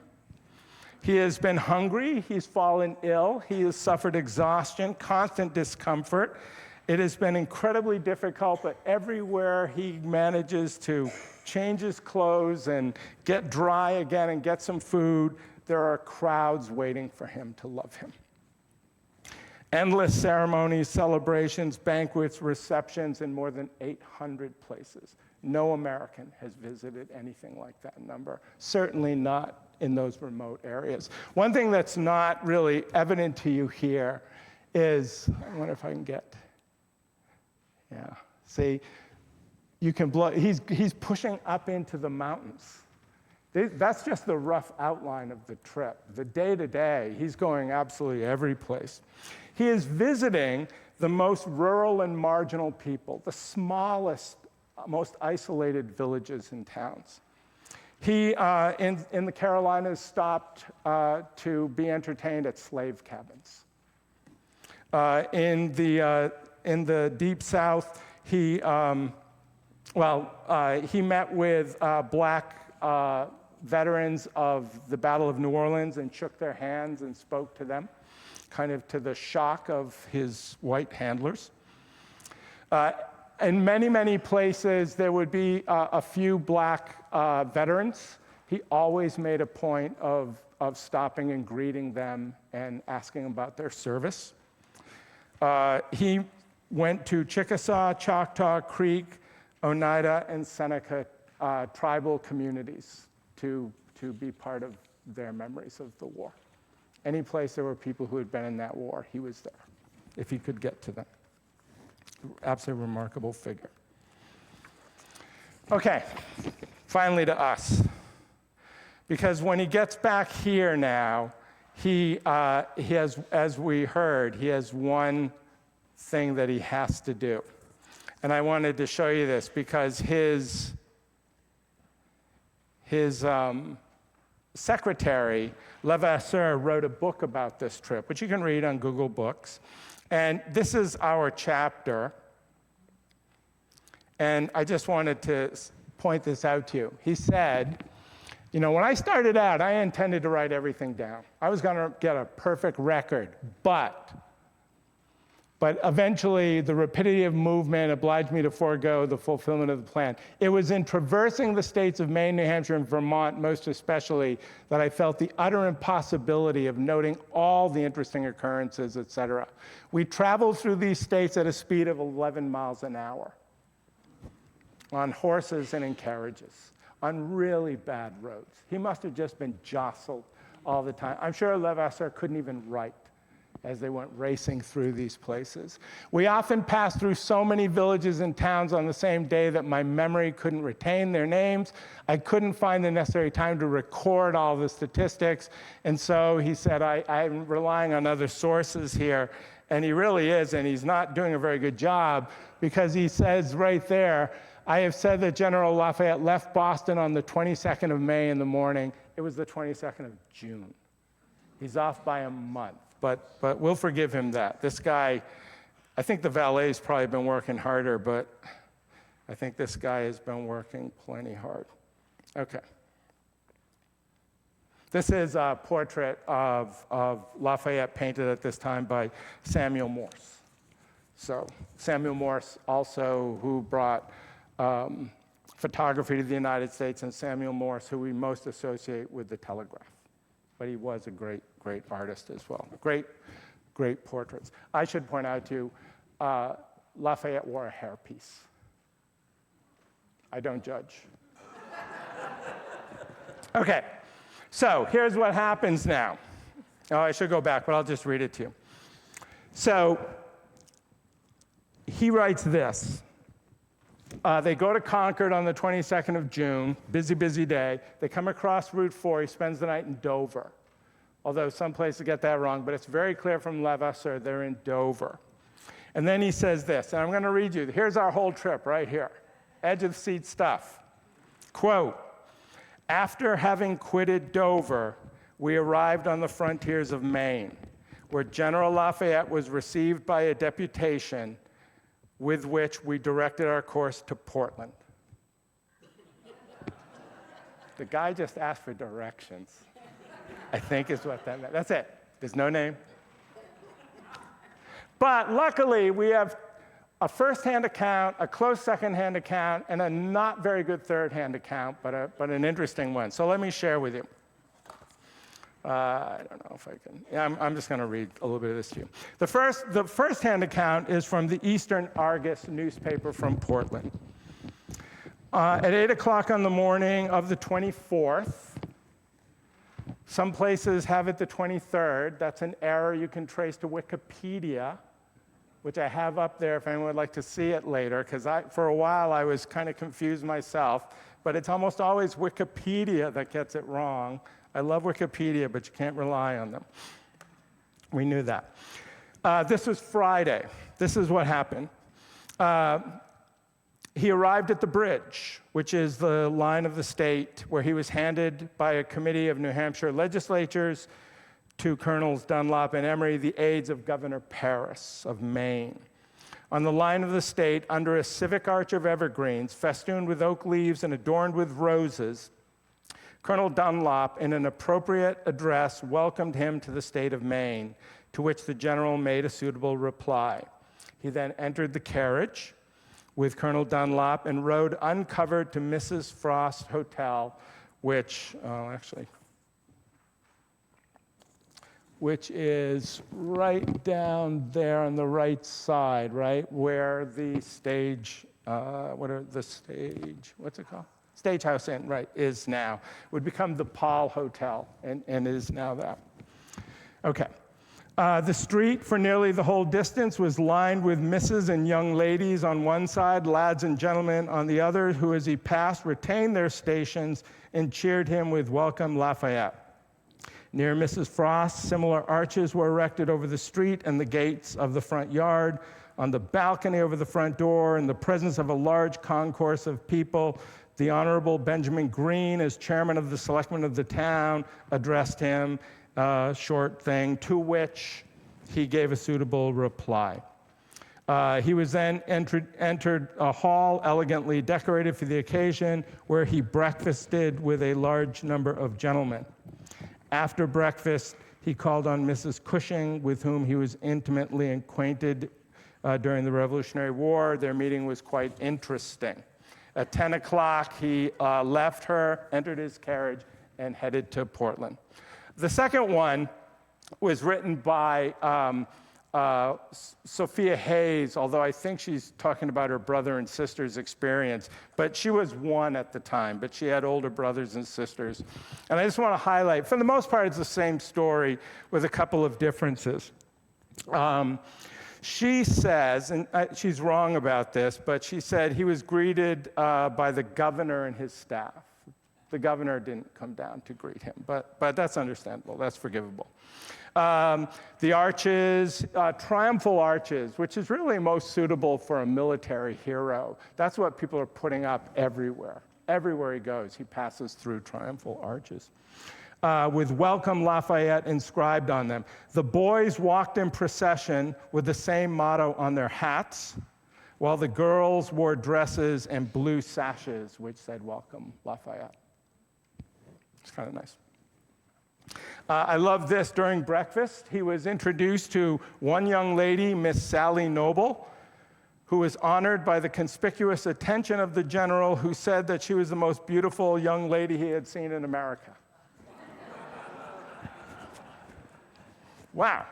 He has been hungry. He's fallen ill. He has suffered exhaustion, constant discomfort. It has been incredibly difficult, but everywhere he manages to change his clothes and get dry again and get some food, there are crowds waiting for him to love him. Endless ceremonies, celebrations, banquets, receptions in more than 800 places. No American has visited anything like that number, certainly not in those remote areas. One thing that's not really evident to you here is, I wonder if I can get, yeah, see, you can blow, he's pushing up into the mountains. That's just the rough outline of the trip. The day-to-day, he's going absolutely every place. He is visiting the most rural and marginal people, the smallest, most isolated villages and towns. He, in the Carolinas, stopped to be entertained at slave cabins. In the Deep South, he met with black veterans of the Battle of New Orleans and shook their hands and spoke to them, kind of to the shock of his white handlers. In many, many places, there would be a few black veterans. He always made a point of stopping and greeting them and asking about their service. He went to Chickasaw, Choctaw, Creek, Oneida, and Seneca tribal communities to be part of their memories of the war. Any place there were people who had been in that war, he was there, if he could get to them. Absolutely remarkable figure. Okay, finally to us. Because when he gets back here now, he has, as we heard, he has one thing that he has to do. And I wanted to show you this because his secretary, Levasseur, wrote a book about this trip, which you can read on Google Books. And this is our chapter. And I just wanted to point this out to you. He said, you know, when I started out, I intended to write everything down. I was going to get a perfect record, but eventually the rapidity of movement obliged me to forego the fulfillment of the plan. It was in traversing the states of Maine, New Hampshire, and Vermont, most especially, that I felt the utter impossibility of noting all the interesting occurrences, et cetera. We traveled through these states at a speed of 11 miles an hour on horses and in carriages, on really bad roads. He must have just been jostled all the time. I'm sure Levasseur couldn't even write as they went racing through these places. We often passed through so many villages and towns on the same day that my memory couldn't retain their names. I couldn't find the necessary time to record all the statistics. And so he said, I'm relying on other sources here. And he really is, and he's not doing a very good job because he says right there, I have said that General Lafayette left Boston on the 22nd of May in the morning. It was the 22nd of June. He's off by a month. But we'll forgive him that. This guy, I think the valet's probably been working harder, but I think this guy has been working plenty hard. Okay. This is a portrait of Lafayette painted at this time by Samuel Morse. So Samuel Morse also who brought photography to the United States, and Samuel Morse, who we most associate with the telegraph. But he was a great great artist as well. Great portraits. I should point out to you, Lafayette wore a hairpiece. I don't judge. Okay, so here's what happens now. Oh, I should go back, but I'll just read it to you. So he writes this. They go to Concord on the 22nd of June, busy day. They come across Route 4. He spends the night in Dover, although some places get that wrong, but it's very clear from Levasseur they're in Dover. And then he says this, and I'm going to read you. Here's our whole trip right here, edge of the seat stuff. Quote, after having quitted Dover, we arrived on the frontiers of Maine, where General Lafayette was received by a deputation with which we directed our course to Portland. The guy just asked for directions, I think is what that meant. That's it. There's no name. But luckily, we have a first-hand account, a close second-hand account, and a not very good third-hand account, but an interesting one. So let me share with you. I don't know if I can. Yeah, I'm just going to read a little bit of this to you. The first-hand account is from the Eastern Argus newspaper from Portland. At 8 o'clock on the morning of the 24th, some places have it the 23rd. That's an error you can trace to Wikipedia, which I have up there if anyone would like to see it later, because for a while I was kind of confused myself, but it's almost always Wikipedia that gets it wrong. I love Wikipedia, but you can't rely on them. We knew that. This was Friday. This is what happened. He arrived at the bridge, which is the line of the state, where he was handed by a committee of New Hampshire legislatures to Colonels Dunlop and Emery, the aides of Governor Paris of Maine. On the line of the state, under a civic arch of evergreens, festooned with oak leaves and adorned with roses, Colonel Dunlop, in an appropriate address, welcomed him to the state of Maine, to which the general made a suitable reply. He then entered the carriage with Colonel Dunlop and rode uncovered to Mrs. Frost's hotel, which is right down there on the right side, right, where the stage, what's it called? Stagehouse Inn, right, is now. Would become the Paul Hotel and is now that. Okay. The street for nearly the whole distance was lined with misses and young ladies on one side, lads and gentlemen on the other, who as he passed retained their stations and cheered him with "Welcome, Lafayette." Near Mrs. Frost, similar arches were erected over the street and the gates of the front yard. On the balcony over the front door, in the presence of a large concourse of people, the Honorable Benjamin Green, as chairman of the selectmen of the town, addressed him, short thing, to which he gave a suitable reply. He was then entered a hall elegantly decorated for the occasion, where he breakfasted with a large number of gentlemen. After breakfast, he called on Mrs. Cushing, with whom he was intimately acquainted during the Revolutionary War. Their meeting was quite interesting. At 10 o'clock, he left her, entered his carriage, and headed to Portland. The second one was written by Sophia Hayes, although I think she's talking about her brother and sister's experience. But she was one at the time, but she had older brothers and sisters. And I just want to highlight, for the most part, it's the same story with a couple of differences. She says, and she's wrong about this, but she said he was greeted by the governor and his staff. The governor didn't come down to greet him, but that's understandable. That's forgivable. The arches, triumphal arches, which is really most suitable for a military hero. That's what people are putting up everywhere. Everywhere he goes, he passes through triumphal arches. With "Welcome, Lafayette" inscribed on them. The boys walked in procession with the same motto on their hats, while the girls wore dresses and blue sashes, which said "Welcome, Lafayette." It's kind of nice. I love this. During breakfast, he was introduced to one young lady, Miss Sally Noble, who was honored by the conspicuous attention of the general, who said that she was the most beautiful young lady he had seen in America. Wow.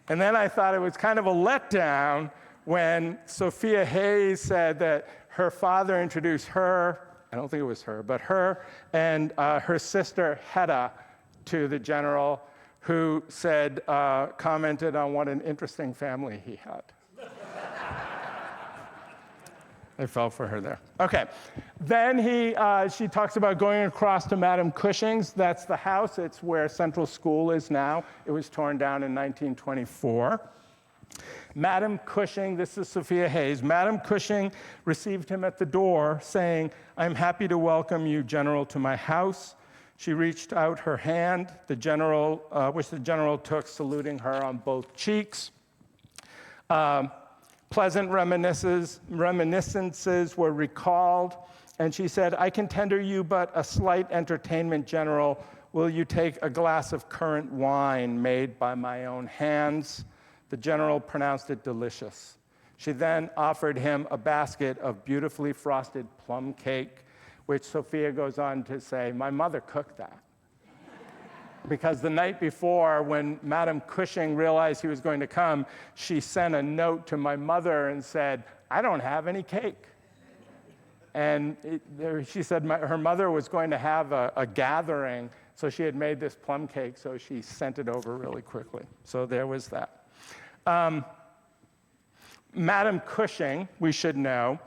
And then I thought it was kind of a letdown when Sophia Hayes said that her father introduced her, I don't think it was her, but her and her sister Hedda to the general, who said, commented on what an interesting family he had. I fell for her there. Okay. Then she talks about going across to Madame Cushing's. That's the house. It's where Central School is now. It was torn down in 1924. Madame Cushing, this is Sophia Hayes. Madame Cushing received him at the door, saying, "I'm happy to welcome you, General, to my house." She reached out her hand, which the general took, saluting her on both cheeks. Pleasant reminiscences were recalled, and she said, "I can tender you but a slight entertainment, General. Will you take a glass of currant wine made by my own hands?" The general pronounced it delicious. She then offered him a basket of beautifully frosted plum cake, which Sophia goes on to say, "My mother cooked that." Because the night before, when Madame Cushing realized he was going to come, she sent a note to my mother and said, "I don't have any cake." And she said her mother was going to have a gathering, so she had made this plum cake, so she sent it over really quickly. So there was that. Madame Cushing, we should know,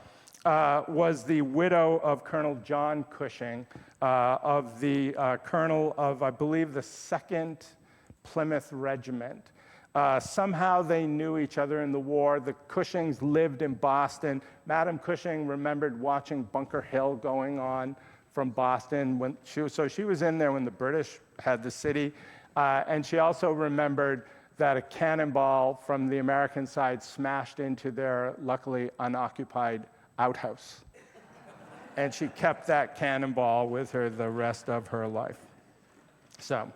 was the widow of Colonel John Cushing, of the colonel of, I believe, the 2nd Plymouth Regiment. Somehow they knew each other in the war. The Cushings lived in Boston. Madame Cushing remembered watching Bunker Hill going on from Boston. So she was in there when the British had the city. And she also remembered that a cannonball from the American side smashed into their luckily unoccupied outhouse. And she kept that cannonball with her the rest of her life. So,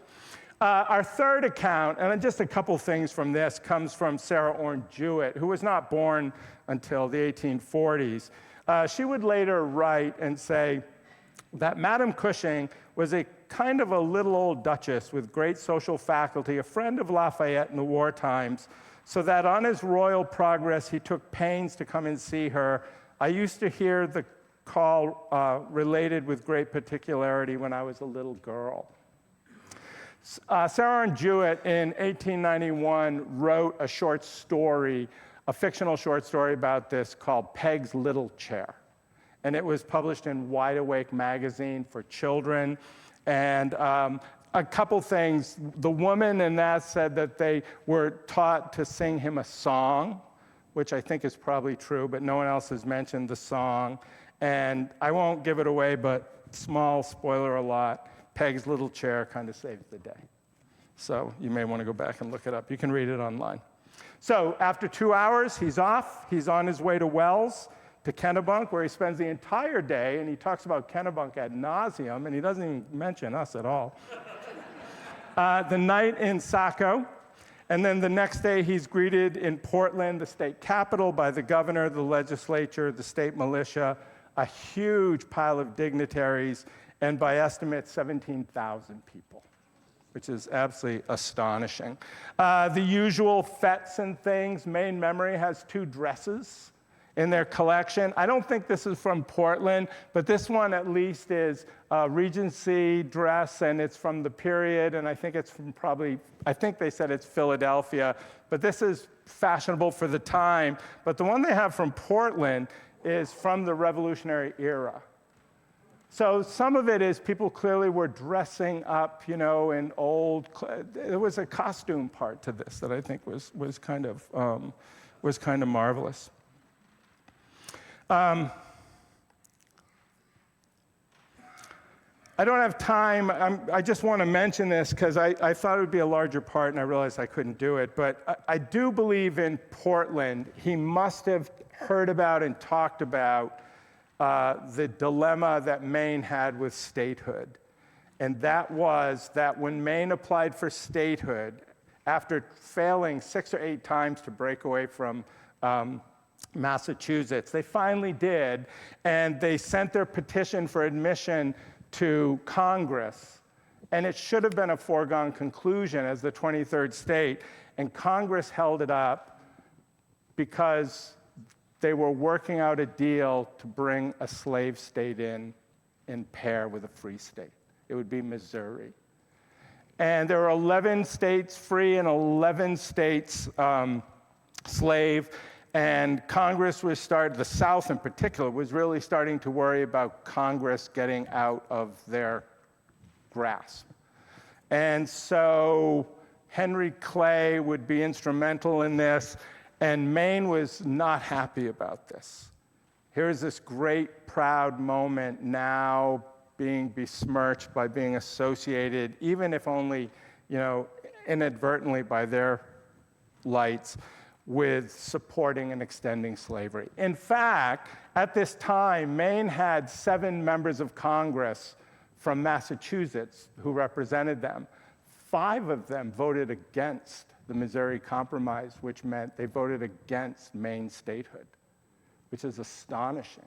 our third account, and just a couple things from this, comes from Sarah Orne Jewett, who was not born until the 1840s. She would later write and say that Madame Cushing was a kind of a little old duchess with great social faculty, a friend of Lafayette in the war times, so that on his royal progress, he took pains to come and see her. I used to hear the call related with great particularity when I was a little girl. Sarah Orne Jewett in 1891 wrote a short story, a fictional short story about this called Peg's Little Chair. And it was published in Wide Awake magazine for children. And a couple things. The woman in that said that they were taught to sing him a song, which I think is probably true, but no one else has mentioned the song. And I won't give it away, but small spoiler alert, Peg's Little Chair kind of saved the day. So you may want to go back and look it up. You can read it online. So after 2 hours, he's off. He's on his way to Wells, to Kennebunk, where he spends the entire day, and he talks about Kennebunk ad nauseum, and he doesn't even mention us at all. The night in Saco. And then the next day, he's greeted in Portland, the state capital, by the governor, the legislature, the state militia, a huge pile of dignitaries, and by estimate, 17,000 people, which is absolutely astonishing. The usual fetes and things. Maine Memory has 2 dresses in their collection. I don't think this is from Portland, but this one at least is a Regency dress, and it's from the period, and I think it's from I think they said it's Philadelphia, but this is fashionable for the time. But the one they have from Portland is from the Revolutionary era. So some of it is people clearly were dressing up, in old. There was a costume part to this that I think was kind of marvelous. I don't have time. I just want to mention this because I thought it would be a larger part, and I realized I couldn't do it. But I do believe in Portland, he must have heard about and talked about the dilemma that Maine had with statehood. And that was that when Maine applied for statehood, after failing 6 or 8 times to break away from Massachusetts, they finally did, and they sent their petition for admission to Congress And it should have been a foregone conclusion as the 23rd state, and Congress held it up because they were working out a deal to bring a slave state in pair with a free state. It would be Missouri. And there were 11 states free and 11 states slave. And Congress was the South in particular, was really starting to worry about Congress getting out of their grasp. And so Henry Clay would be instrumental in this, and Maine was not happy about this. Here's this great, proud moment now being besmirched by being associated, even if only, inadvertently by their lights, with supporting and extending slavery. In fact, at this time, Maine had 7 members of Congress from Massachusetts who represented them. 5 of them voted against the Missouri Compromise, which meant they voted against Maine statehood, which is astonishing.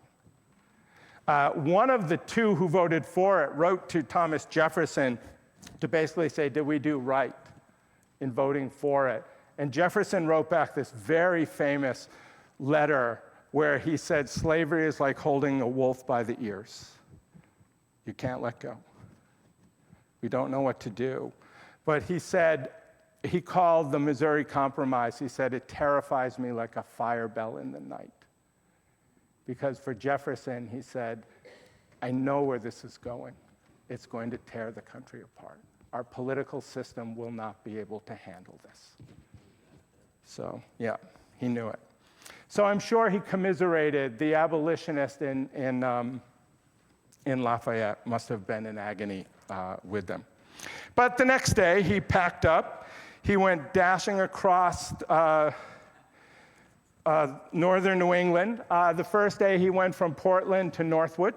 One of the 2 who voted for it wrote to Thomas Jefferson to basically say, did we do right in voting for it? And Jefferson wrote back this very famous letter where he said, slavery is like holding a wolf by the ears. You can't let go. We don't know what to do. But he said, he called the Missouri Compromise, he said, it terrifies me like a fire bell in the night. Because for Jefferson, he said, I know where this is going. It's going to tear the country apart. Our political system will not be able to handle this. So, yeah, he knew it. So I'm sure he commiserated. The abolitionist in Lafayette must have been in agony with them. But the next day, he packed up. He went dashing across northern New England. The first day, he went from Portland to Northwood.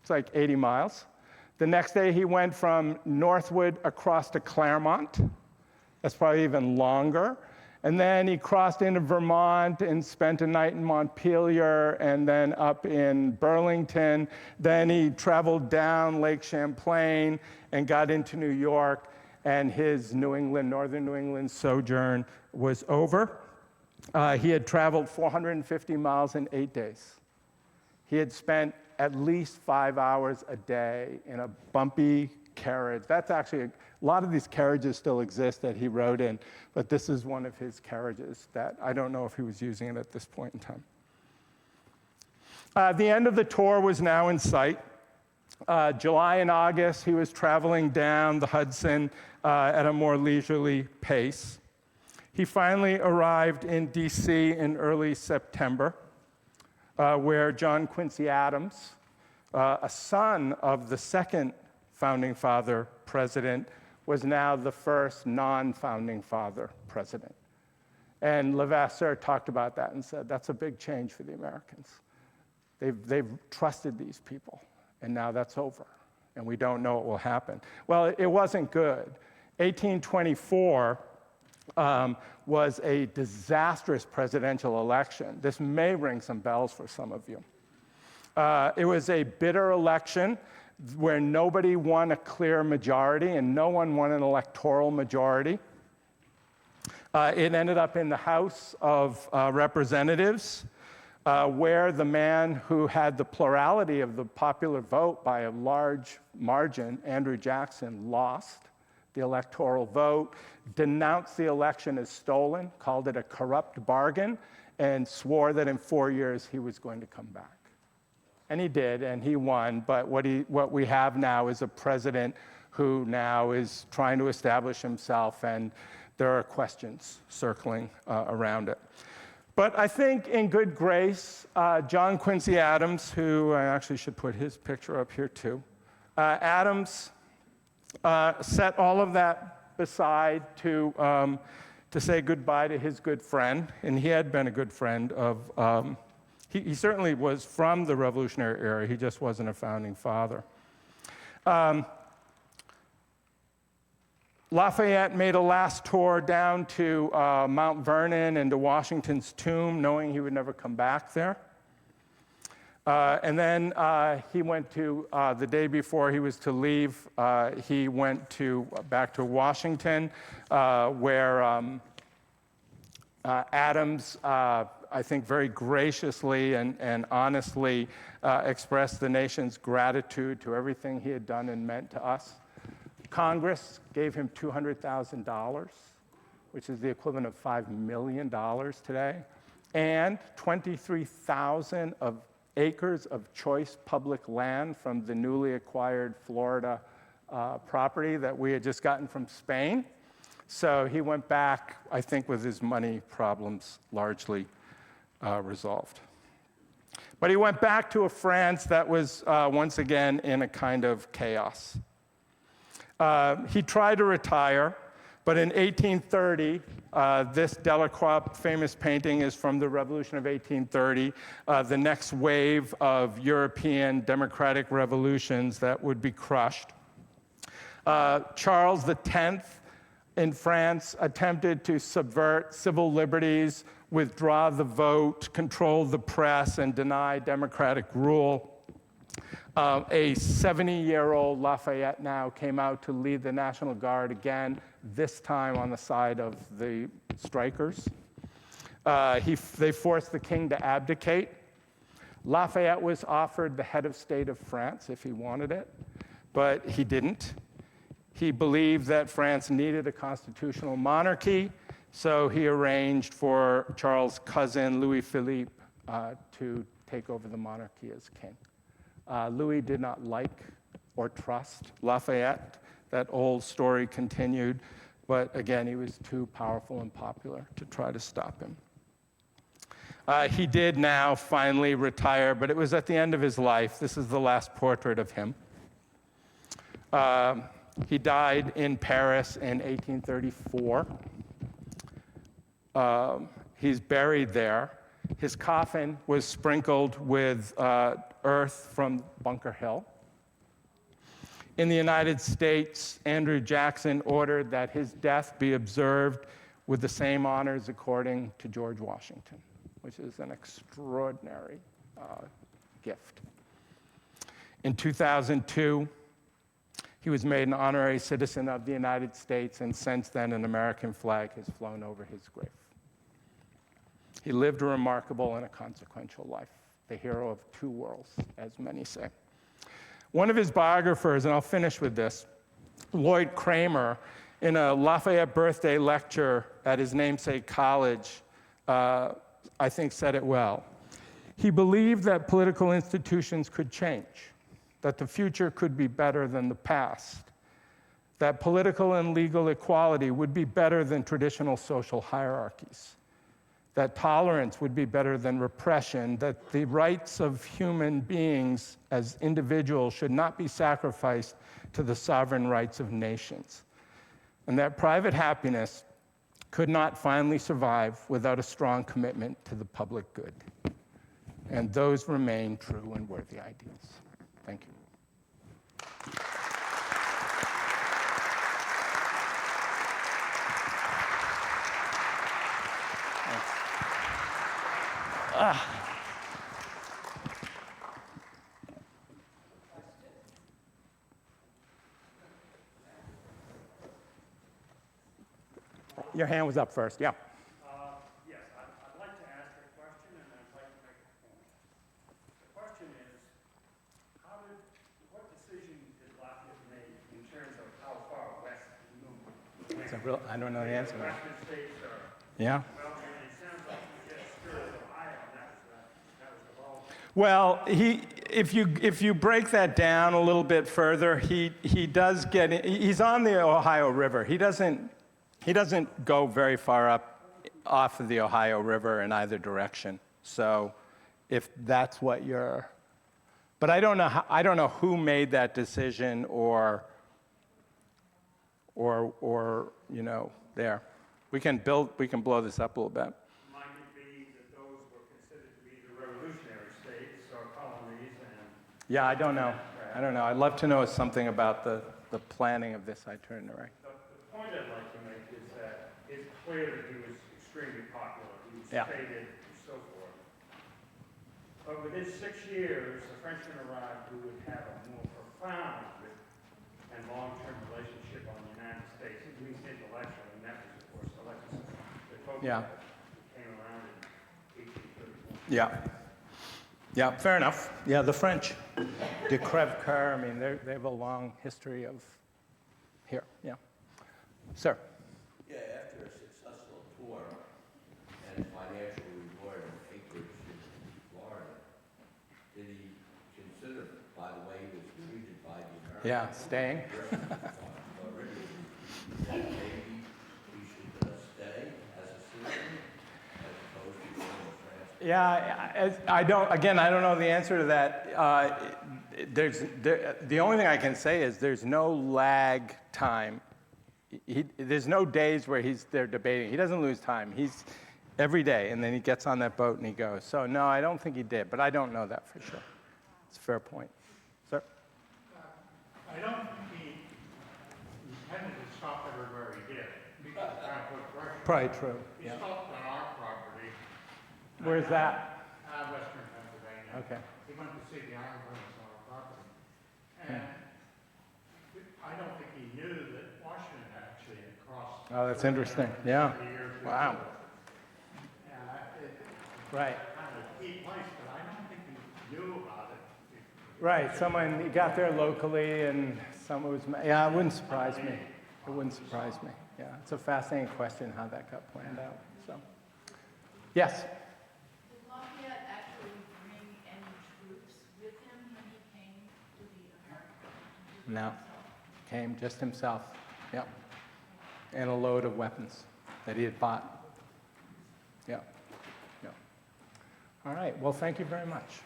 It's like 80 miles. The next day, he went from Northwood across to Claremont. That's probably even longer. And then he crossed into Vermont and spent a night in Montpelier and then up in Burlington. Then he traveled down Lake Champlain and got into New York, and his northern New England sojourn was over. He had traveled 450 miles in 8 days. He had spent at least 5 hours a day in a bumpy carriage. That's actually, a lot of these carriages still exist that he rode in, but this is one of his carriages that I don't know if he was using it at this point in time. The end of the tour was now in sight. July and August, he was traveling down the Hudson at a more leisurely pace. He finally arrived in D.C. in early September, where John Quincy Adams, a son of the second founding father president, was now the first non-founding father president. And Levasseur talked about that and said, that's a big change for the Americans. They've trusted these people, and now that's over, and we don't know what will happen. Well, it wasn't good. 1824 was a disastrous presidential election. This may ring some bells for some of you. It was a bitter election where nobody won a clear majority and no one won an electoral majority. It ended up in the House of Representatives, where the man who had the plurality of the popular vote by a large margin, Andrew Jackson, lost the electoral vote, denounced the election as stolen, called it a corrupt bargain, and swore that in 4 years he was going to come back. And he did, and he won, but what we have now is a president who now is trying to establish himself, and there are questions circling around it. But I think in good grace, John Quincy Adams, who I actually should put his picture up here too, Adams set all of that beside to say goodbye to his good friend, and he had been a good friend of, he certainly was from the Revolutionary era, he just wasn't a founding father. Lafayette made a last tour down to Mount Vernon and to Washington's tomb, knowing he would never come back there. And then he went to, the day before he was to leave, he went back to Washington, where Adams, I think very graciously and honestly expressed the nation's gratitude to everything he had done and meant to us. Congress gave him $200,000, which is the equivalent of $5 million today, and 23,000 acres of choice public land from the newly acquired Florida property that we had just gotten from Spain. So he went back, I think, with his money problems largely resolved. But he went back to a France that was once again in a kind of chaos. He tried to retire, but in 1830, this Delacroix famous painting is from the Revolution of 1830, the next wave of European democratic revolutions that would be crushed. Charles X in France attempted to subvert civil liberties, withdraw the vote, control the press, and deny democratic rule. A 70-year-old Lafayette now came out to lead the National Guard again, this time on the side of the strikers. They forced the king to abdicate. Lafayette was offered the head of state of France if he wanted it, but he didn't. He believed that France needed a constitutional monarchy, so he arranged for Charles' cousin, Louis Philippe, to take over the monarchy as king. Louis did not like or trust Lafayette. That old story continued, but again, he was too powerful and popular to try to stop him. He did now finally retire, but it was at the end of his life. This is the last portrait of him. He died in Paris in 1834. He's buried there. His coffin was sprinkled with earth from Bunker Hill. In the United States, Andrew Jackson ordered that his death be observed with the same honors according to George Washington, which is an extraordinary gift. In 2002, he was made an honorary citizen of the United States, and since then, an American flag has flown over his grave. He lived a remarkable and a consequential life, the hero of two worlds, as many say. One of his biographers, and I'll finish with this, Lloyd Kramer, in a Lafayette birthday lecture at his namesake college, I think said it well. He believed that political institutions could change, that the future could be better than the past, that political and legal equality would be better than traditional social hierarchies, that tolerance would be better than repression, that the rights of human beings as individuals should not be sacrificed to the sovereign rights of nations, and that private happiness could not finally survive without a strong commitment to the public good. And those remain true and worthy ideals. Thank you. Your hand was up first, yeah. Yes, I'd like to ask a question, and I'd like to make a point. The question is, what decision did Lafayette make in terms of how far west he moved? I don't know the answer. Western states are, Yeah. well, and it sounds like he just skirted Ohio, and that was the ball. Well, if you break that down a little bit further, he does get, he's on the Ohio River. He doesn't go very far up off of the Ohio River in either direction. So if that's what you're, but I don't know who made that decision or you know, there. We can blow this up a little bit. Might it be that those were considered to be the revolutionary states or colonies and... Yeah, I don't know. I'd love to know something about the planning of this itinerary. The point I'd like to make is that it's clear that he was extremely popular. He was Yeah. feted and so forth. But within 6 years, a Frenchman arrived who would have a more profound and long-term relationship on the United States, at least intellectually, and that was, of course, Alexis de Tocqueville, Yeah. who came around in 1831. Yeah. Yeah, fair enough. Yeah, the French, de Crèvecoeur, I mean, they have a long history of here. Yeah. Sir. Yeah, after a successful tour and financial reward of acreage in Florida, did he consider, by the way he was treated by the Americans? Yeah, staying. That maybe he should stay as a citizen as opposed to going to France? Yeah, I don't know the answer to that. The only thing I can say is there's no lag time. There's no days where he's there debating. He doesn't lose time. He's every day, and then he gets on that boat and he goes. So no, I don't think he did, but I don't know that for sure. It's a fair point. Sir? I don't think he intended to stop everywhere he did. Because of conflict of interest. Probably true. He Yeah. stopped on our property, Where's that? western Pennsylvania. Okay. He went to see the iron furnace on our property. And I don't think he knew that Washington actually had crossed. Oh, that's interesting. Yeah. 30 years Wow. before. And Right. kind of a key place, but I don't think he knew about it. Right. Someone he got there locally, and someone was. Yeah, it wouldn't surprise me. It wouldn't surprise me. Yeah, it's a fascinating question how that got planned out. So, yes. Did Lafayette actually bring any troops with him when he came to the American? No. Came just himself. Yep. And a load of weapons that he had bought. Yep. Yep. All right. Well, thank you very much.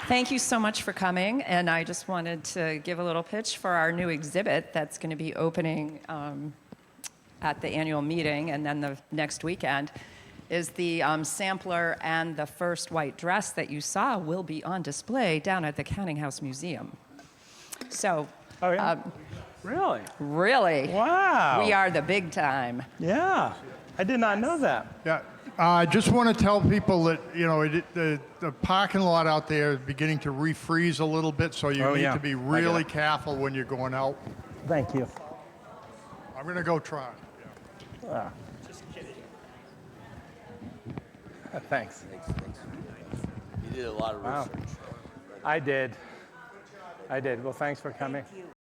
Thank you so much for coming, and I just wanted to give a little pitch for our new exhibit that's going to be opening at the annual meeting, and then the next weekend is the sampler, and the first white dress that you saw will be on display down at the Counting House Museum. So, Oh, yeah? Really? really, Wow. we are the big time. Yeah. I did not know that. Yeah, I just want to tell people that, you know, the parking lot out there is beginning to refreeze a little bit, so you Oh, need yeah. to be I get really it. careful when you're going out. Thank you. I'm going to go try. Thanks. He did a lot of Wow. research. I did. Well, thanks for coming.